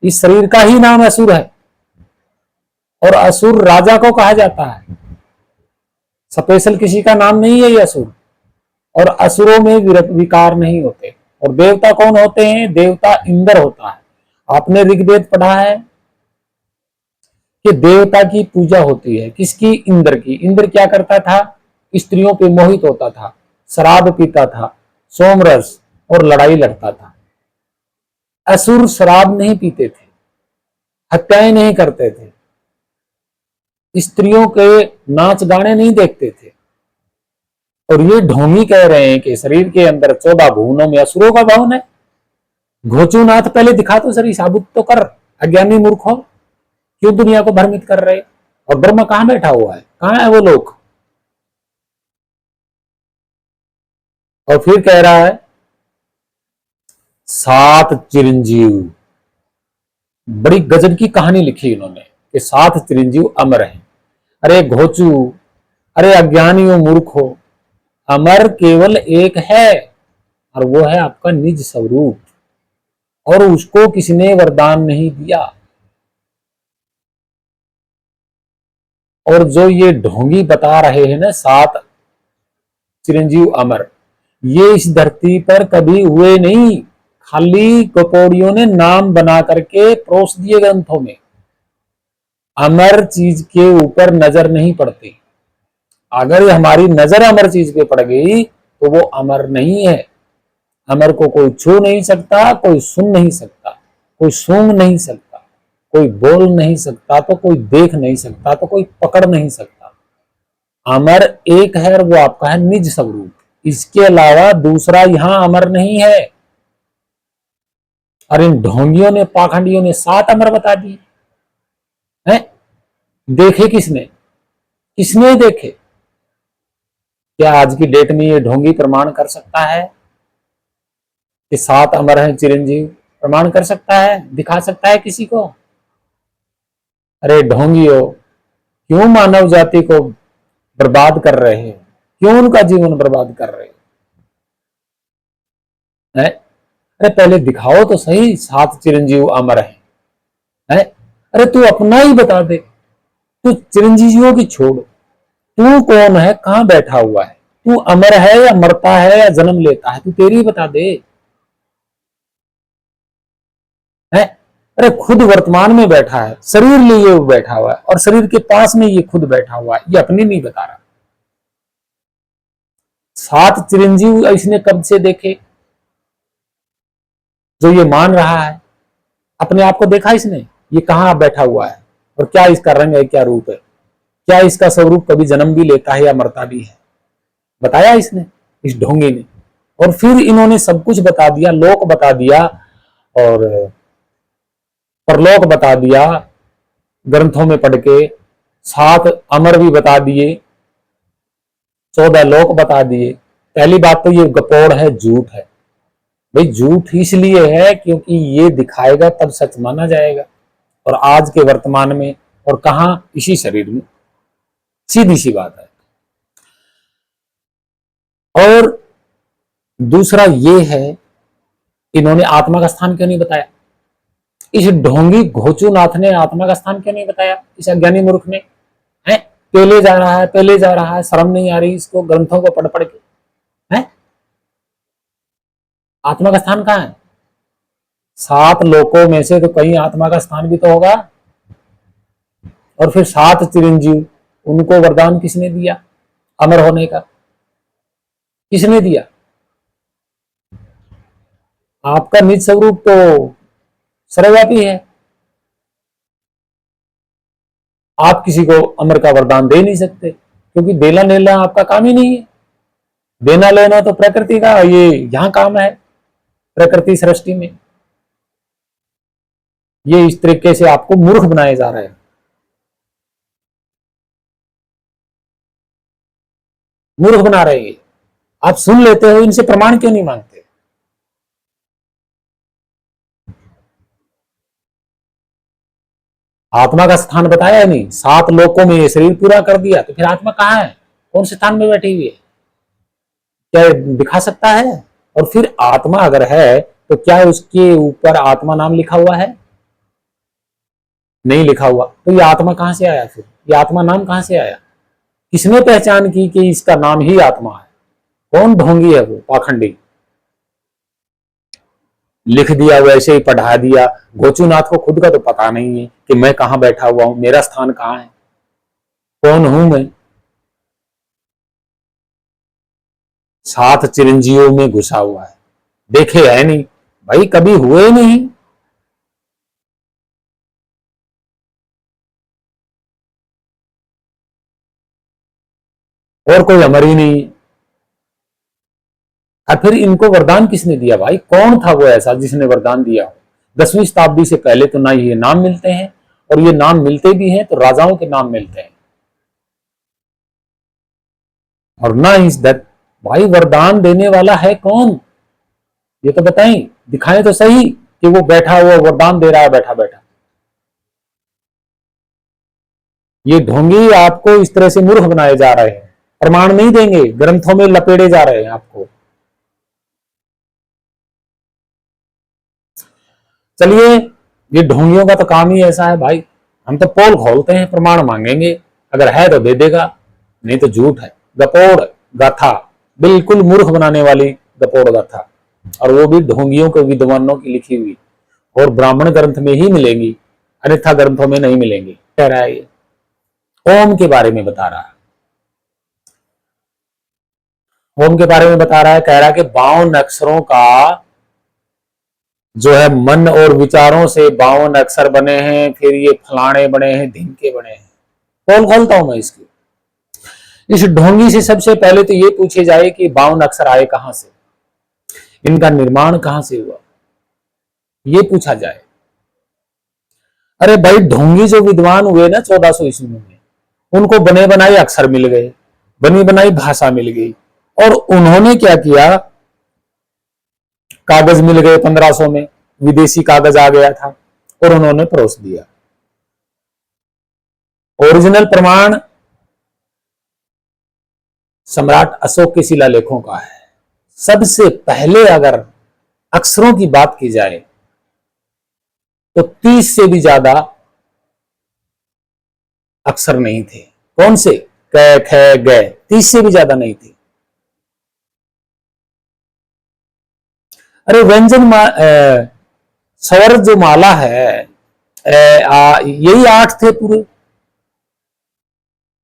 इस शरीर का ही नाम असुर है और असुर राजा को कहा जाता है। स्पेशल किसी का नाम नहीं है ये असुर। और असुरों में विकार नहीं होते। और देवता कौन होते हैं? देवता इंद्र होता है। आपने ऋग्वेद पढ़ा है कि देवता की पूजा होती है। किसकी? इंद्र की। इंद्र क्या करता था? स्त्रियों पे मोहित होता था, शराब पीता था, सोमरस और लड़ाई लड़ता था। असुर शराब नहीं पीते थे, हत्याएं नहीं करते थे, स्त्रियों के नाच गाने नहीं देखते थे। और ये ढोंगी कह रहे हैं कि शरीर के अंदर 14 भुवनों में असुरों का भवन है। घोचूनाथ पहले दिखा तो सही, साबुत तो कर। अज्ञानी मूर्ख हो, क्यों दुनिया को भ्रमित कर रहे? और ब्रह्म कहां बैठा हुआ है? कहां है वो लोग? और फिर कह रहा है 7 चिरंजीव। बड़ी गजब की कहानी लिखी इन्होंने कि 7 चिरंजीव अमर हैं। अरे घोचू, अरे अज्ञानियों, मूर्ख हो, अमर केवल एक है और वो है आपका निज स्वरूप। और उसको किसी ने वरदान नहीं दिया। और जो ये ढोंगी बता रहे हैं ना 7 चिरंजीव अमर, ये इस धरती पर कभी हुए नहीं, खाली कपोड़ियों ने नाम बना करके परोस दिए ग्रंथों में। अमर चीज के ऊपर नजर नहीं पड़ती। अगर हमारी नजर अमर चीज पे पड़ गई तो वो अमर नहीं है। अमर को कोई छू नहीं सकता, कोई सुन नहीं सकता, कोई सूंघ नहीं सकता, कोई बोल नहीं सकता, तो कोई देख नहीं सकता, तो कोई पकड़ नहीं सकता। अमर एक है और वो आपका है निज स्वरूप। इसके अलावा दूसरा यहां अमर नहीं है। और इन ढोंगियों ने, पाखंडियों ने 7 अमर बता दिए हैं। देखे किसने? किसने देखे? क्या आज की डेट में ये ढोंगी प्रमाण कर सकता है कि 7 अमर हैं चिरंजीव? प्रमाण कर सकता है? दिखा सकता है किसी को? अरे ढोंगियों, क्यों मानव जाति को बर्बाद कर रहे हैं? क्यों उनका जीवन बर्बाद कर रहे हैं? अरे पहले दिखाओ तो सही 7 चिरंजीव अमर हैं। अरे तू अपना ही बता दे। तू चिरंजीवियों की छोड़, तू कौन है, कहां बैठा हुआ है? तू अमर है या मरता है या जन्म लेता है? तू तेरी बता दे। है? अरे खुद वर्तमान में बैठा है, शरीर लिए वो बैठा हुआ है, और शरीर के पास में ये खुद बैठा हुआ है, ये अपनी नहीं बता रहा। 7 चिरंजीव इसने कब से देखे? जो ये मान रहा है, अपने आप को देखा इसने? ये कहां बैठा हुआ है और क्या इसका रंग है, क्या रूप है, क्या इसका स्वरूप कभी जन्म भी लेता है या मरता भी है? बताया इसने, इस ढोंगी ने। और फिर इन्होंने सब कुछ बता दिया, लोक बता दिया और परलोक बता दिया, ग्रंथों में पढ़ के 7 अमर भी बता दिए, 14 लोक बता दिए। पहली बात तो ये गपोड़ है, झूठ है। भाई झूठ इसलिए है क्योंकि ये दिखाएगा तब सच माना जाएगा, और आज के वर्तमान में और कहां, इसी शरीर में। सीधी सी बात है। और दूसरा ये है, इन्होंने आत्मा का स्थान क्यों नहीं बताया? इस ढोंगी घोचूनाथ ने आत्मा का स्थान क्यों नहीं बताया? इस अज्ञानी मूर्ख ने। है पहले जा रहा है, पहले जा रहा है, शर्म नहीं आ रही इसको ग्रंथों को पढ़ पढ़ के? है आत्मा का स्थान कहां है? 7 लोकों में से तो कहीं आत्मा का स्थान भी तो होगा। और फिर 7 चिरंजीव, उनको वरदान किसने दिया अमर होने का? किसने दिया? आपका निज स्वरूप तो सर्वव्यापी है। आप किसी को अमर का वरदान दे नहीं सकते, क्योंकि देना लेना आपका काम ही नहीं है। देना लेना तो प्रकृति का, ये यहां काम है, प्रकृति सृष्टि में। ये इस तरीके से आपको मूर्ख बनाए जा रहे हैं। मूर्ख बना रहे हैं। आप सुन लेते हो, इनसे प्रमाण क्यों नहीं मांगते? आत्मा का स्थान बताया नहीं, 7 लोकों में ये शरीर पूरा कर दिया, तो फिर आत्मा कहां है? कौन से स्थान में बैठी हुई है? क्या दिखा सकता है? और फिर आत्मा अगर है तो क्या उसके ऊपर आत्मा नाम लिखा हुआ है? नहीं लिखा हुआ। तो ये आत्मा कहां से आया? फिर ये आत्मा नाम कहां से आया? किसने पहचान की कि इसका नाम ही आत्मा है? कौन ढोंगी है वो पाखंडी? लिख दिया, वैसे ही पढ़ा दिया। गोचूनाथ को खुद का तो पता नहीं है कि मैं कहां बैठा हुआ हूं, मेरा स्थान कहां है, कौन हूं मैं। 7 चिरंजीवों में घुसा हुआ है, देखे है नहीं भाई, कभी हुए नहीं। और कोई अमर ही नहीं। और फिर इनको वरदान किसने दिया भाई? कौन था वो ऐसा जिसने वरदान दिया हो? 10वीं शताब्दी से पहले तो ना ये नाम मिलते हैं, और ये नाम मिलते भी हैं तो राजाओं के नाम मिलते हैं, और ना इस भाई वरदान देने वाला है कौन? ये तो बताएं, दिखाएं तो सही कि वो बैठा हुआ वरदान दे रहा है बैठा बैठा। ये ढोंगी आपको इस तरह से मूर्ख बनाए जा रहे हैं, प्रमाण नहीं देंगे, ग्रंथों में लपेटे जा रहे हैं आपको। चलिए, ये ढोंगियों का तो काम ही ऐसा है भाई, हम तो पोल खोलते हैं, प्रमाण मांगेंगे। अगर है तो दे देगा, नहीं तो झूठ है। गपोड़ गाथा, बिल्कुल मूर्ख बनाने वाली गपोड़ गाथा, और वो भी ढोंगियों के विद्वानों की लिखी हुई, और ब्राह्मण ग्रंथ में ही मिलेंगी, अन्यथा ग्रंथों में नहीं मिलेंगी। कह रहा है ये ओम के बारे में बता रहा है, ओम के बारे में बता रहा है। कह रहा है कि 52 अक्षरों का जो है मन और विचारों से 52 अक्षर बने हैं, फिर ये फलाने बने हैं, ढिमके बने हैं। पोल खोलता हूं मैं इसकी। इस ढोंगी से सबसे पहले तो ये पूछे जाए कि 52 अक्षर आए कहां से, इनका निर्माण कहां से हुआ, ये पूछा जाए। अरे भाई, ढोंगी जो विद्वान हुए ना 1400 ईस्वी में, उनको बने बनाए अक्षर मिल गए, बनी बनाई भाषा मिल गई, और उन्होंने क्या किया, कागज मिल गए 1500 में, विदेशी कागज आ गया था, और उन्होंने परोस दिया। ओरिजिनल प्रमाण सम्राट अशोक के शिलालेखों का है। सबसे पहले अगर अक्षरों की बात की जाए तो 30 से भी ज्यादा अक्षर नहीं थे। कौन से? क, ख, ग, 30 से भी ज्यादा नहीं थे। अरे व्यंजन स्वर जो माला है, यही 8 थे पूरे,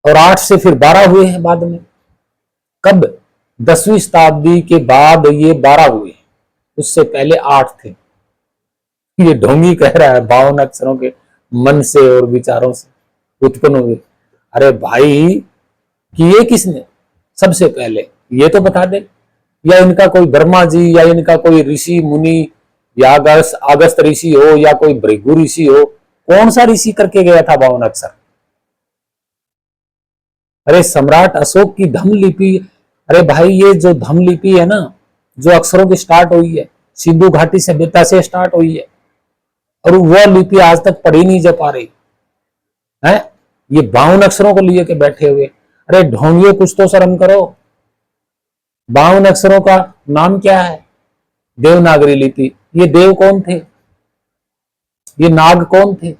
और 8 से फिर 12 हुए हैं बाद में। कब? 10वीं शताब्दी के बाद ये 12 हुए, उससे पहले 8 थे। ये ढोंगी कह रहा है 52 अक्षरों के मन से और विचारों से उत्पन्न हुए। अरे भाई, किए किसने सबसे पहले, ये तो बता दे। या इनका कोई ब्रह्मा जी, या इनका कोई ऋषि मुनि, या अगस्त ऋषि हो, या कोई भृगु ऋषि हो, कौन सा ऋषि करके गया था 52 अक्षर? अरे सम्राट अशोक की धम्म लिपि, अरे भाई ये जो धम्म लिपि है ना, जो अक्षरों की स्टार्ट हुई है, सिंधु घाटी सभ्यता से स्टार्ट हुई है, और वह लिपि आज तक पढ़ी नहीं जा पा रही है। ये 52 अक्षरों को लिए के बैठे हुए। अरे ढोंगियों, कुछ तो शर्म करो। 52 अक्षरों का नाम क्या है? देवनागरी लिपि। ये देव कौन थे? ये नाग कौन थे?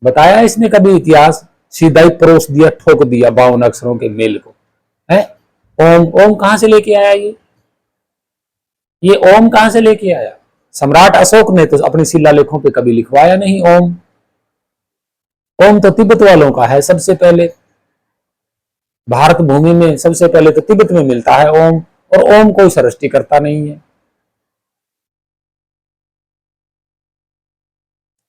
बताया इसने कभी इतिहास? सीधा ही परोस दिया, ठोक दिया 52 अक्षरों के मेल को। है ओम, ओम कहां से लेके आया ये ओम कहां से लेके आया? सम्राट अशोक ने तो अपने शिलालेखों पे कभी लिखवाया नहीं ओम। ओम तो तिब्बत वालों का है सबसे पहले। भारत भूमि में सबसे पहले तो तिब्बत में मिलता है ओम, और ओम कोई सृष्टि करता नहीं है।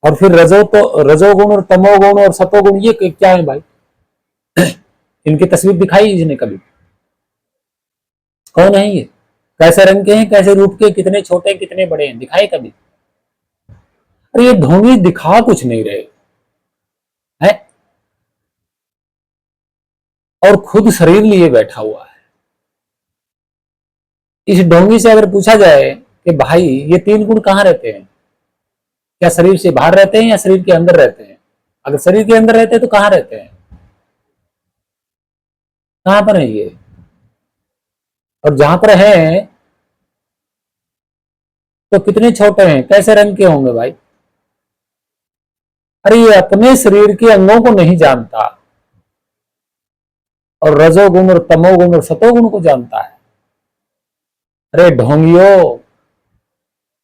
और फिर रजोगुण और तमोगुण और सतोगुण, ये क्या है भाई? इनकी तस्वीर दिखाई इसने कभी? कौन है ये? कैसे रंग के हैं, कैसे रूप के, कितने छोटे कितने बड़े हैं, दिखाए कभी? अरे ये ढोंगी दिखा कुछ नहीं रहे है, और खुद शरीर लिए बैठा हुआ है। इस ढोंगी से अगर पूछा जाए कि भाई ये 3 गुण कहां रहते हैं, क्या शरीर से बाहर रहते हैं या शरीर के अंदर रहते हैं? अगर शरीर के अंदर रहते हैं तो कहां रहते हैं, कहां पर है ये? और जहां पर है तो कितने छोटे हैं, कैसे रंग के होंगे भाई? अरे ये अपने शरीर के अंगों को नहीं जानता, और रजोगुण और तमोगुण और सतोगुण को जानता है। अरे ढोंगियो,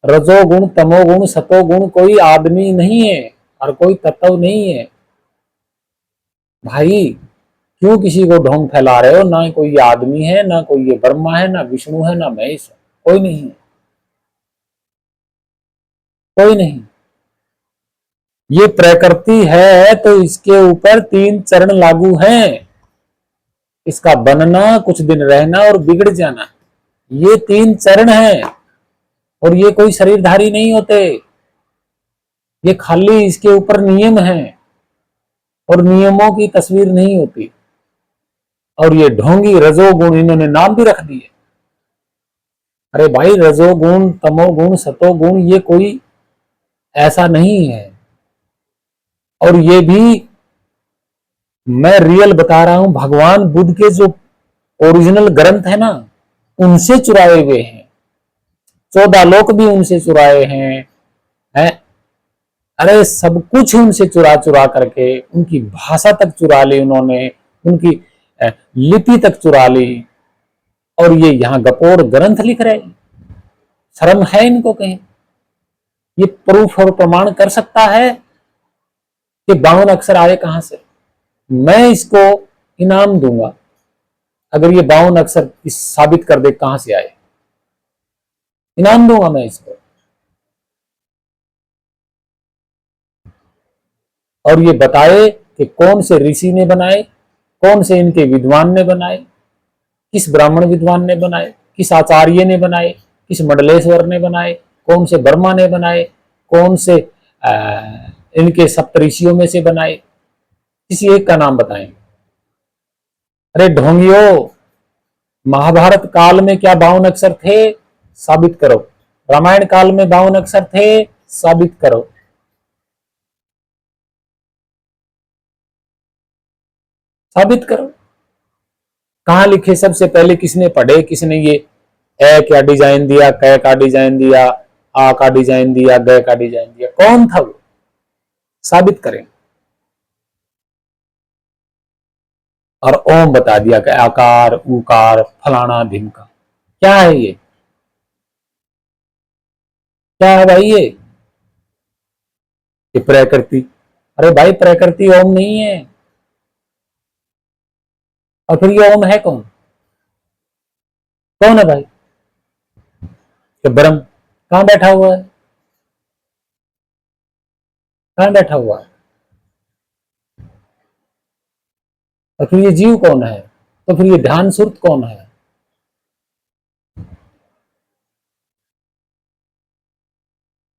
रजोगुण तमोगुण सतोगुण कोई आदमी नहीं है, और कोई तत्व नहीं है भाई। क्यों किसी को ढोंग फैला रहे हो? ना कोई आदमी है, ना कोई ये ब्रह्मा है, ना विष्णु है, ना महेश है, कोई नहीं है, कोई नहीं। ये प्रकृति है तो इसके ऊपर 3 चरण लागू हैं, इसका बनना, कुछ दिन रहना और बिगड़ जाना, ये 3 चरण हैं। और ये कोई शरीरधारी नहीं होते, ये खाली इसके ऊपर नियम हैं, और नियमों की तस्वीर नहीं होती। और ये ढोंगी रजोगुण, इन्होंने नाम भी रख दिए। अरे भाई, रजोगुण तमोगुण सतोगुण ये कोई ऐसा नहीं है, और ये भी मैं रियल बता रहा हूं, भगवान बुद्ध के जो ओरिजिनल ग्रंथ है ना, उनसे चुराए हुए हैं। 14 लोक भी उनसे चुराए हैं, अरे सब कुछ उनसे चुरा चुरा करके, उनकी भाषा तक चुरा ली उन्होंने, उनकी लिपि तक चुरा ली, और ये यहाँ गपोर ग्रंथ लिख रहे। शर्म है इनको कहीं? ये प्रूफ और प्रमाण कर सकता है कि 52 अक्षर आए कहां से? मैं इसको इनाम दूंगा अगर ये 52 अक्षर साबित कर दे कहां से आए। इनाम दूंगा मैं इसको। और ये बताए कि कौन से ऋषि ने बनाए, कौन से इनके विद्वान ने बनाए, किस ब्राह्मण विद्वान ने बनाए, किस आचार्य ने बनाए, किस मंडलेश्वर ने बनाए, कौन से वर्मा ने बनाए, कौन से इनके सप्तऋषियों में से बनाए, किसी एक का नाम बताएं। अरे ढोंगियो, महाभारत काल में क्या 52 अक्षर थे? साबित करो। रामायण काल में 52 अक्षर थे? साबित करो। साबित करो। कहां लिखे? सबसे पहले किसने पढ़े? किसने ये ए का डिजाइन दिया, क का डिजाइन दिया, आ का डिजाइन दिया, ग का डिजाइन दिया? कौन था वो? साबित करें। और ओम बता दिया कि आकार, उकार, फलाना, ढिमका। क्या है ये? क्या है भाई ये प्रकृति? अरे भाई प्रकृति ओम नहीं है। और फिर ये ओम है कौन? कौन है भाई? कि ब्रह्म कहां बैठा हुआ है? कहां बैठा हुआ है? और फिर ये जीव कौन है? तो फिर ये ध्यान सुरत कौन है?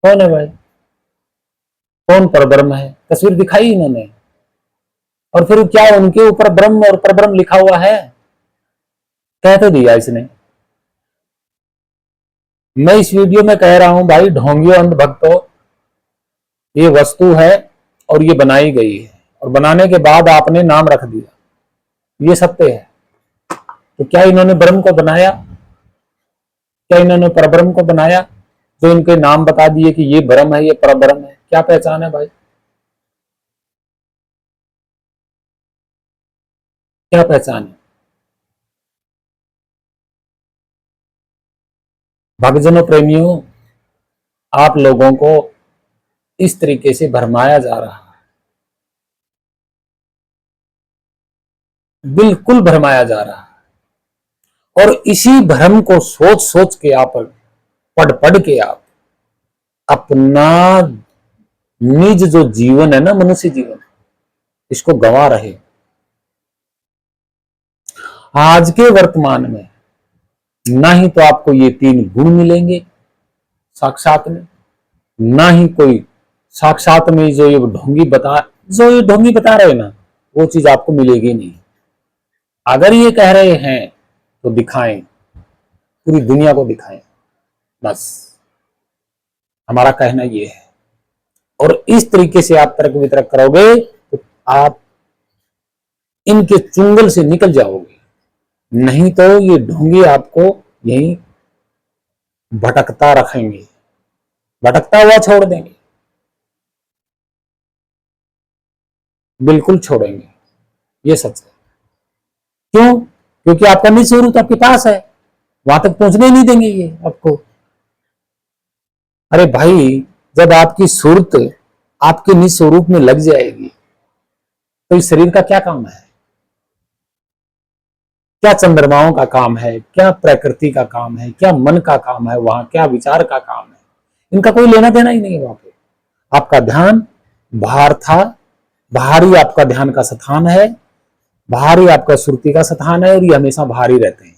कौन है भाई? कौन परब्रह्म है? तस्वीर दिखाई इन्होंने। और फिर क्या उनके ऊपर ब्रह्म और परब्रह्म लिखा हुआ है? कह तो दिया इसने। मैं इस वीडियो में कह रहा हूं भाई ढोंगियो अंध भक्तों, ये वस्तु है और ये बनाई गई है, और बनाने के बाद आपने नाम रख दिया, ये सत्य है। तो क्या इन्होंने ब्रह्म को बनाया? क्या इन्होंने परब्रह्म को बनाया? जो इनके नाम बता दिए कि ये ब्रह्म है, ये परब्रह्म है। क्या पहचान है भाई? क्या पहचान है? भक्तजनों, प्रेमियों, आप लोगों को इस तरीके से भरमाया जा रहा है, बिल्कुल भरमाया जा रहा है। और इसी भ्रम को सोच सोच के आप, पढ़ पढ़ के आप अपना निज जो जीवन है ना, मनुष्य जीवन, इसको गंवा रहे। आज के वर्तमान में ना ही तो आपको ये 3 गुण मिलेंगे साक्षात में, ना ही कोई साक्षात में जो ये ढोंगी बता रहे ना, वो चीज आपको मिलेगी नहीं। अगर ये कह रहे हैं तो दिखाएं, पूरी दुनिया को दिखाएं, बस हमारा कहना ये है। और इस तरीके से आप तर्क वितर्क करोगे तो आप इनके चुंगल से निकल जाओगे, नहीं तो ये ढोंगी आपको यहीं भटकता रखेंगे, भटकता हुआ छोड़ देंगे, बिल्कुल छोड़ेंगे। ये सच है। क्यों? क्योंकि आपका निज स्वरूप आपके पास है, वहां तक पहुंचने नहीं देंगे ये आपको। अरे भाई, जब आपकी सूरत आपके निज स्वरूप में लग जाएगी तो इस शरीर का क्या काम है? क्या चंद्रमाओं का काम है? क्या प्रकृति का काम है? क्या मन का काम है? वहां क्या विचार का काम है? इनका कोई लेना देना ही नहीं है। वहां पे आपका ध्यान बाहर था, बाहर ही आपका ध्यान का स्थान है, बाहर ही आपका सुरति का स्थान है, और ये हमेशा बाहर ही रहते हैं।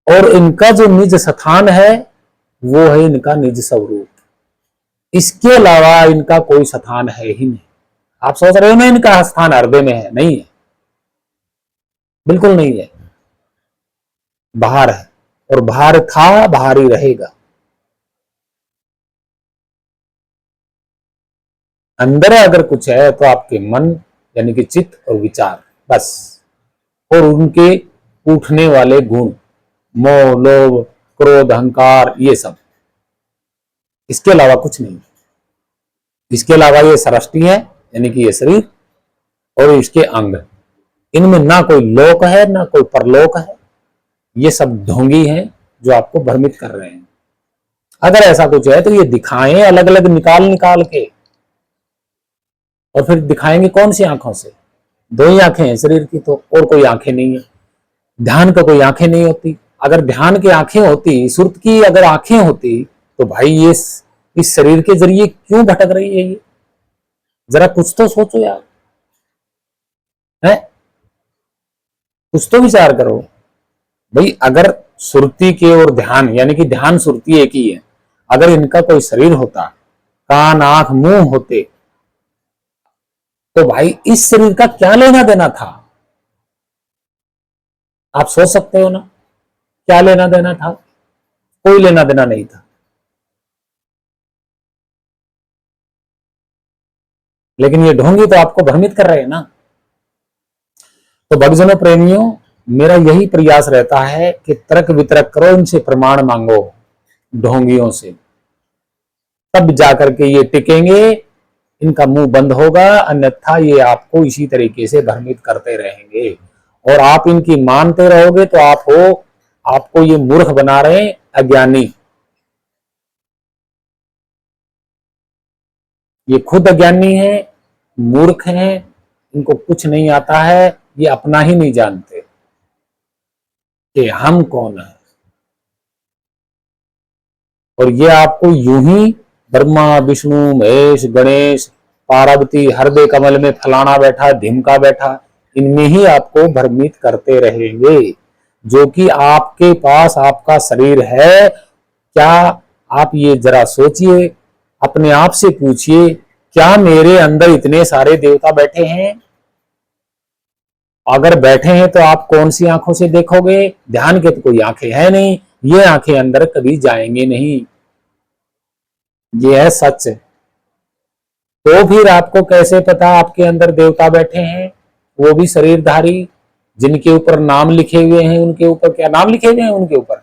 और इनका जो निज स्थान है वो है इनका निज स्वरूप। इसके अलावा इनका कोई स्थान है ही नहीं। आप सोच रहे हो ना इनका स्थान हृदय में है, नहीं है, बिल्कुल नहीं है, बाहर है। और बाहर था, बाहर ही रहेगा। अंदर अगर कुछ है तो आपके मन यानी कि चित्त और विचार, बस, और उनके उठने वाले गुण, मोह, लोभ, क्रोध, अहंकार, ये सब, इसके अलावा कुछ नहीं। इसके अलावा ये सृष्टि है, यानी कि ये शरीर और इसके अंग, इनमें ना कोई लोक है ना कोई परलोक है। ये सब ढोंगी हैं जो आपको भ्रमित कर रहे हैं। अगर ऐसा कुछ है तो ये दिखाएं अलग अलग निकाल निकाल के, और फिर दिखाएंगे कौन सी आंखों से? दो ही आंखें हैं शरीर की, तो और कोई आंखें नहीं है। ध्यान का कोई आंखें नहीं होती। अगर ध्यान की आंखें होती, सुरत की अगर आंखें होती, तो भाई ये इस शरीर के जरिए क्यों भटक रही है ये? जरा कुछ तो सोचो यार, है कुछ तो विचार करो भाई। अगर सुरती के और ध्यान, यानी कि ध्यान सुरती एक ही है, अगर इनका कोई शरीर होता, कान आंख मुंह होते, तो भाई इस शरीर का क्या लेना देना था? आप सोच सकते हो ना, क्या लेना देना था? कोई लेना देना नहीं था। लेकिन ये ढोंगी तो आपको भ्रमित कर रहे हैं ना। तो भक्तजनों प्रेमियों, मेरा यही प्रयास रहता है कि तर्क वितर्क करो, इनसे प्रमाण मांगो ढोंगियों से, तब जाकर के ये टिकेंगे, इनका मुंह बंद होगा। अन्यथा ये आपको इसी तरीके से भ्रमित करते रहेंगे, और आप इनकी मानते रहोगे तो आपको ये मूर्ख बना रहे हैं, अज्ञानी। ये खुद अज्ञानी है, मूर्ख है, इनको कुछ नहीं आता है, ये अपना ही नहीं जानते कि हम कौन है। और ये आपको यूं ही ब्रह्मा विष्णु महेश गणेश पार्वती हृदय कमल में फलाना बैठा धिमका बैठा, इनमें ही आपको भ्रमित करते रहेंगे। जो कि आपके पास आपका शरीर है, क्या आप ये जरा सोचिए, अपने आप से पूछिए, क्या मेरे अंदर इतने सारे देवता बैठे हैं? अगर बैठे हैं तो आप कौन सी आंखों से देखोगे? ध्यान के तो कोई आंखें है नहीं, ये आंखें अंदर कभी जाएंगे नहीं। ये है सच। तो फिर आपको कैसे पता आपके अंदर देवता बैठे हैं, वो भी शरीरधारी, जिनके ऊपर नाम लिखे हुए हैं? उनके ऊपर क्या नाम लिखे हुए हैं? उनके ऊपर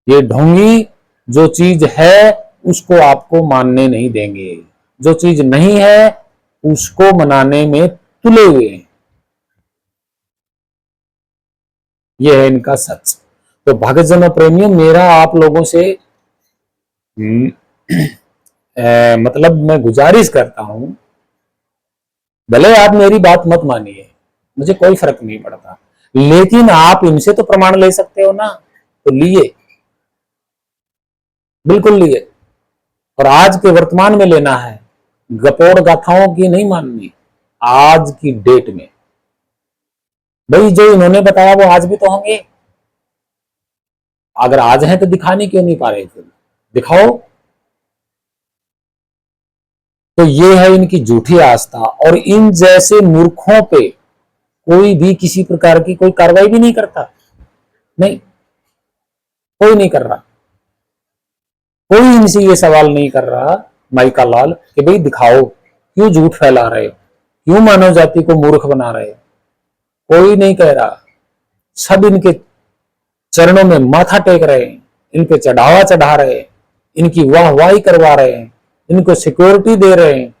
ये ढोंगी जो चीज है उसको आपको मानने नहीं देंगे, जो चीज नहीं है उसको मनाने में तुले हुए हैं। यह है इनका सच। तो भक्तजनों प्रेमियों, मेरा आप लोगों से मतलब मैं गुजारिश करता हूं, भले आप मेरी बात मत मानिए, मुझे कोई फर्क नहीं पड़ता, लेकिन आप इनसे तो प्रमाण ले सकते हो ना। तो लिए, बिल्कुल लिए, और आज के वर्तमान में लेना है, गपोड़ गाथाओं की नहीं माननी। आज की डेट में भाई जो इन्होंने बताया वो आज भी तो होंगे। अगर आज है तो दिखाने क्यों नहीं पा रहे? फिर दिखाओ। तो ये है इनकी झूठी आस्था, और इन जैसे मूर्खों पे कोई भी किसी प्रकार की कोई कार्रवाई भी नहीं करता। नहीं, कोई नहीं कर रहा। कोई इनसे ये सवाल नहीं कर रहा माइका लाल कि भाई दिखाओ, क्यों झूठ फैला रहे हो, क्यों मानव जाति को मूर्ख बना रहे हो? कोई नहीं कह रहा। सब इनके चरणों में माथा टेक रहे हैं, इन पे चढ़ावा चढ़ा रहे हैं, इनकी वाहवाही करवा रहे हैं, इनको सिक्योरिटी दे रहे हैं।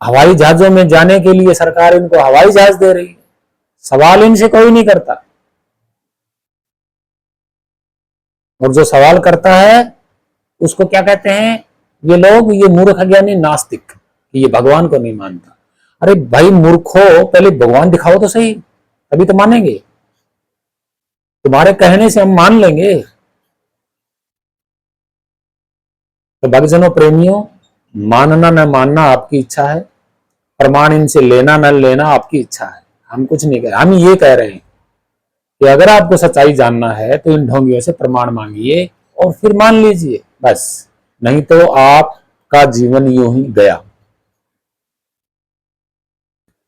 हवाई जहाजों में जाने के लिए सरकार इनको हवाई जहाज दे रही है। सवाल इनसे कोई नहीं करता, और जो सवाल करता है उसको क्या कहते हैं ये लोग? ये मूर्ख अज्ञानी नास्तिक, ये भगवान को नहीं मानता। अरे भाई मूर्खो, पहले भगवान दिखाओ तो सही, तभी तो मानेंगे। तुम्हारे कहने से हम मान लेंगे? तो भक्तजनों प्रेमियों, मानना न मानना आपकी इच्छा है, प्रमाण इनसे लेना न लेना आपकी इच्छा है। हम कुछ नहीं कह रहे, हम ये कह रहे हैं कि अगर आपको सच्चाई जानना है तो इन ढोंगियों से प्रमाण मांगिए और फिर मान लीजिए, बस। नहीं तो आपका जीवन यूं ही गया।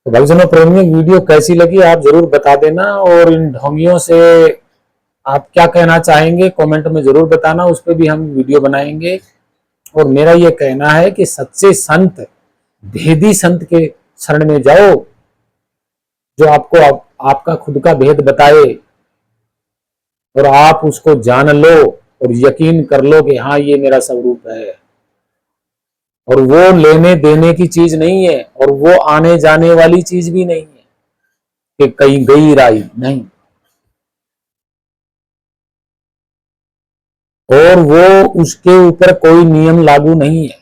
तो भक्तजनों प्रेमियों, वीडियो कैसी लगी आप जरूर बता देना, और इन ढोंगियों से आप क्या कहना चाहेंगे कमेंट में जरूर बताना, उस पर भी हम वीडियो बनाएंगे। और मेरा ये कहना है कि सच्चे संत, भेदी संत के शरण में जाओ, जो आपको आपका खुद का भेद बताए और आप उसको जान लो, और यकीन कर लो कि हाँ ये मेरा स्वरूप है। और वो लेने देने की चीज नहीं है, और वो आने जाने वाली चीज भी नहीं है कि कहीं गई राई, नहीं। और वो उसके ऊपर कोई नियम लागू नहीं है।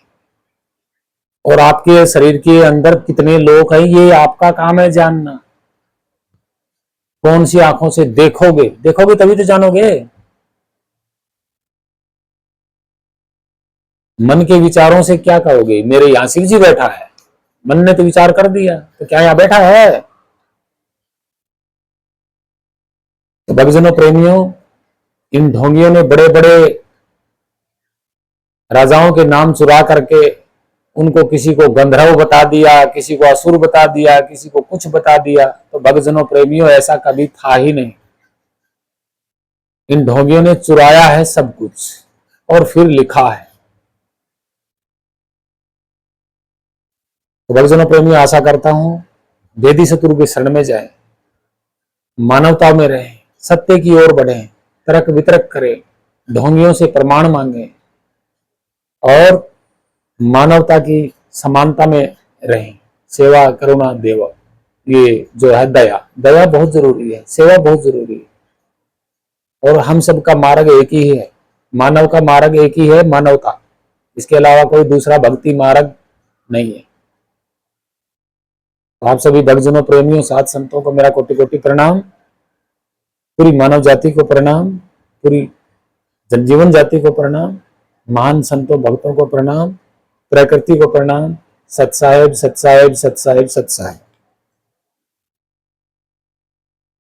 और आपके शरीर के अंदर कितने लोग हैं ये आपका काम है जानना। कौन सी आंखों से देखोगे, देखोगे तभी तो जानोगे। मन के विचारों से क्या कहोगे, मेरे यहां शिव जी बैठा है, मन ने तो विचार कर दिया, तो क्या यहां बैठा है। तो भक्तजनों प्रेमियों, इन ढोंगियों ने बड़े बड़े राजाओं के नाम चुरा करके उनको किसी को गंधर्व बता दिया, किसी को असुर बता दिया, किसी को कुछ बता दिया। तो भक्तजनों प्रेमियों ऐसा कभी था ही नहीं। इन ढोंगियों ने चुराया है सब कुछ और फिर लिखा है। तो भक्तजनों प्रेमियों, आशा करता हूं वेदी शत्रु के शरण में जाए, मानवता में रहे, सत्य की ओर बढ़े, तर्क वितर्क करे, ढोंगियों से प्रमाण मांगे और मानवता की समानता में रहें। सेवा करुणा देव, ये जो है दया, दया बहुत जरूरी है, सेवा बहुत जरूरी है। और हम सबका मार्ग एक ही है, मानव का मार्ग एक ही है, मानवता। इसके अलावा कोई दूसरा भक्ति मार्ग नहीं है। तो आप सभी भक्तजनों प्रेमियों साध संतों को मेरा कोटि कोटि प्रणाम, पूरी मानव जाति को प्रणाम, पूरी जनजीवन जाति को प्रणाम, महान संतों भक्तों को प्रणाम, प्रकृति को प्रणाम। सत साहेब, सत साहेब, सत साहेब, सत साहेब।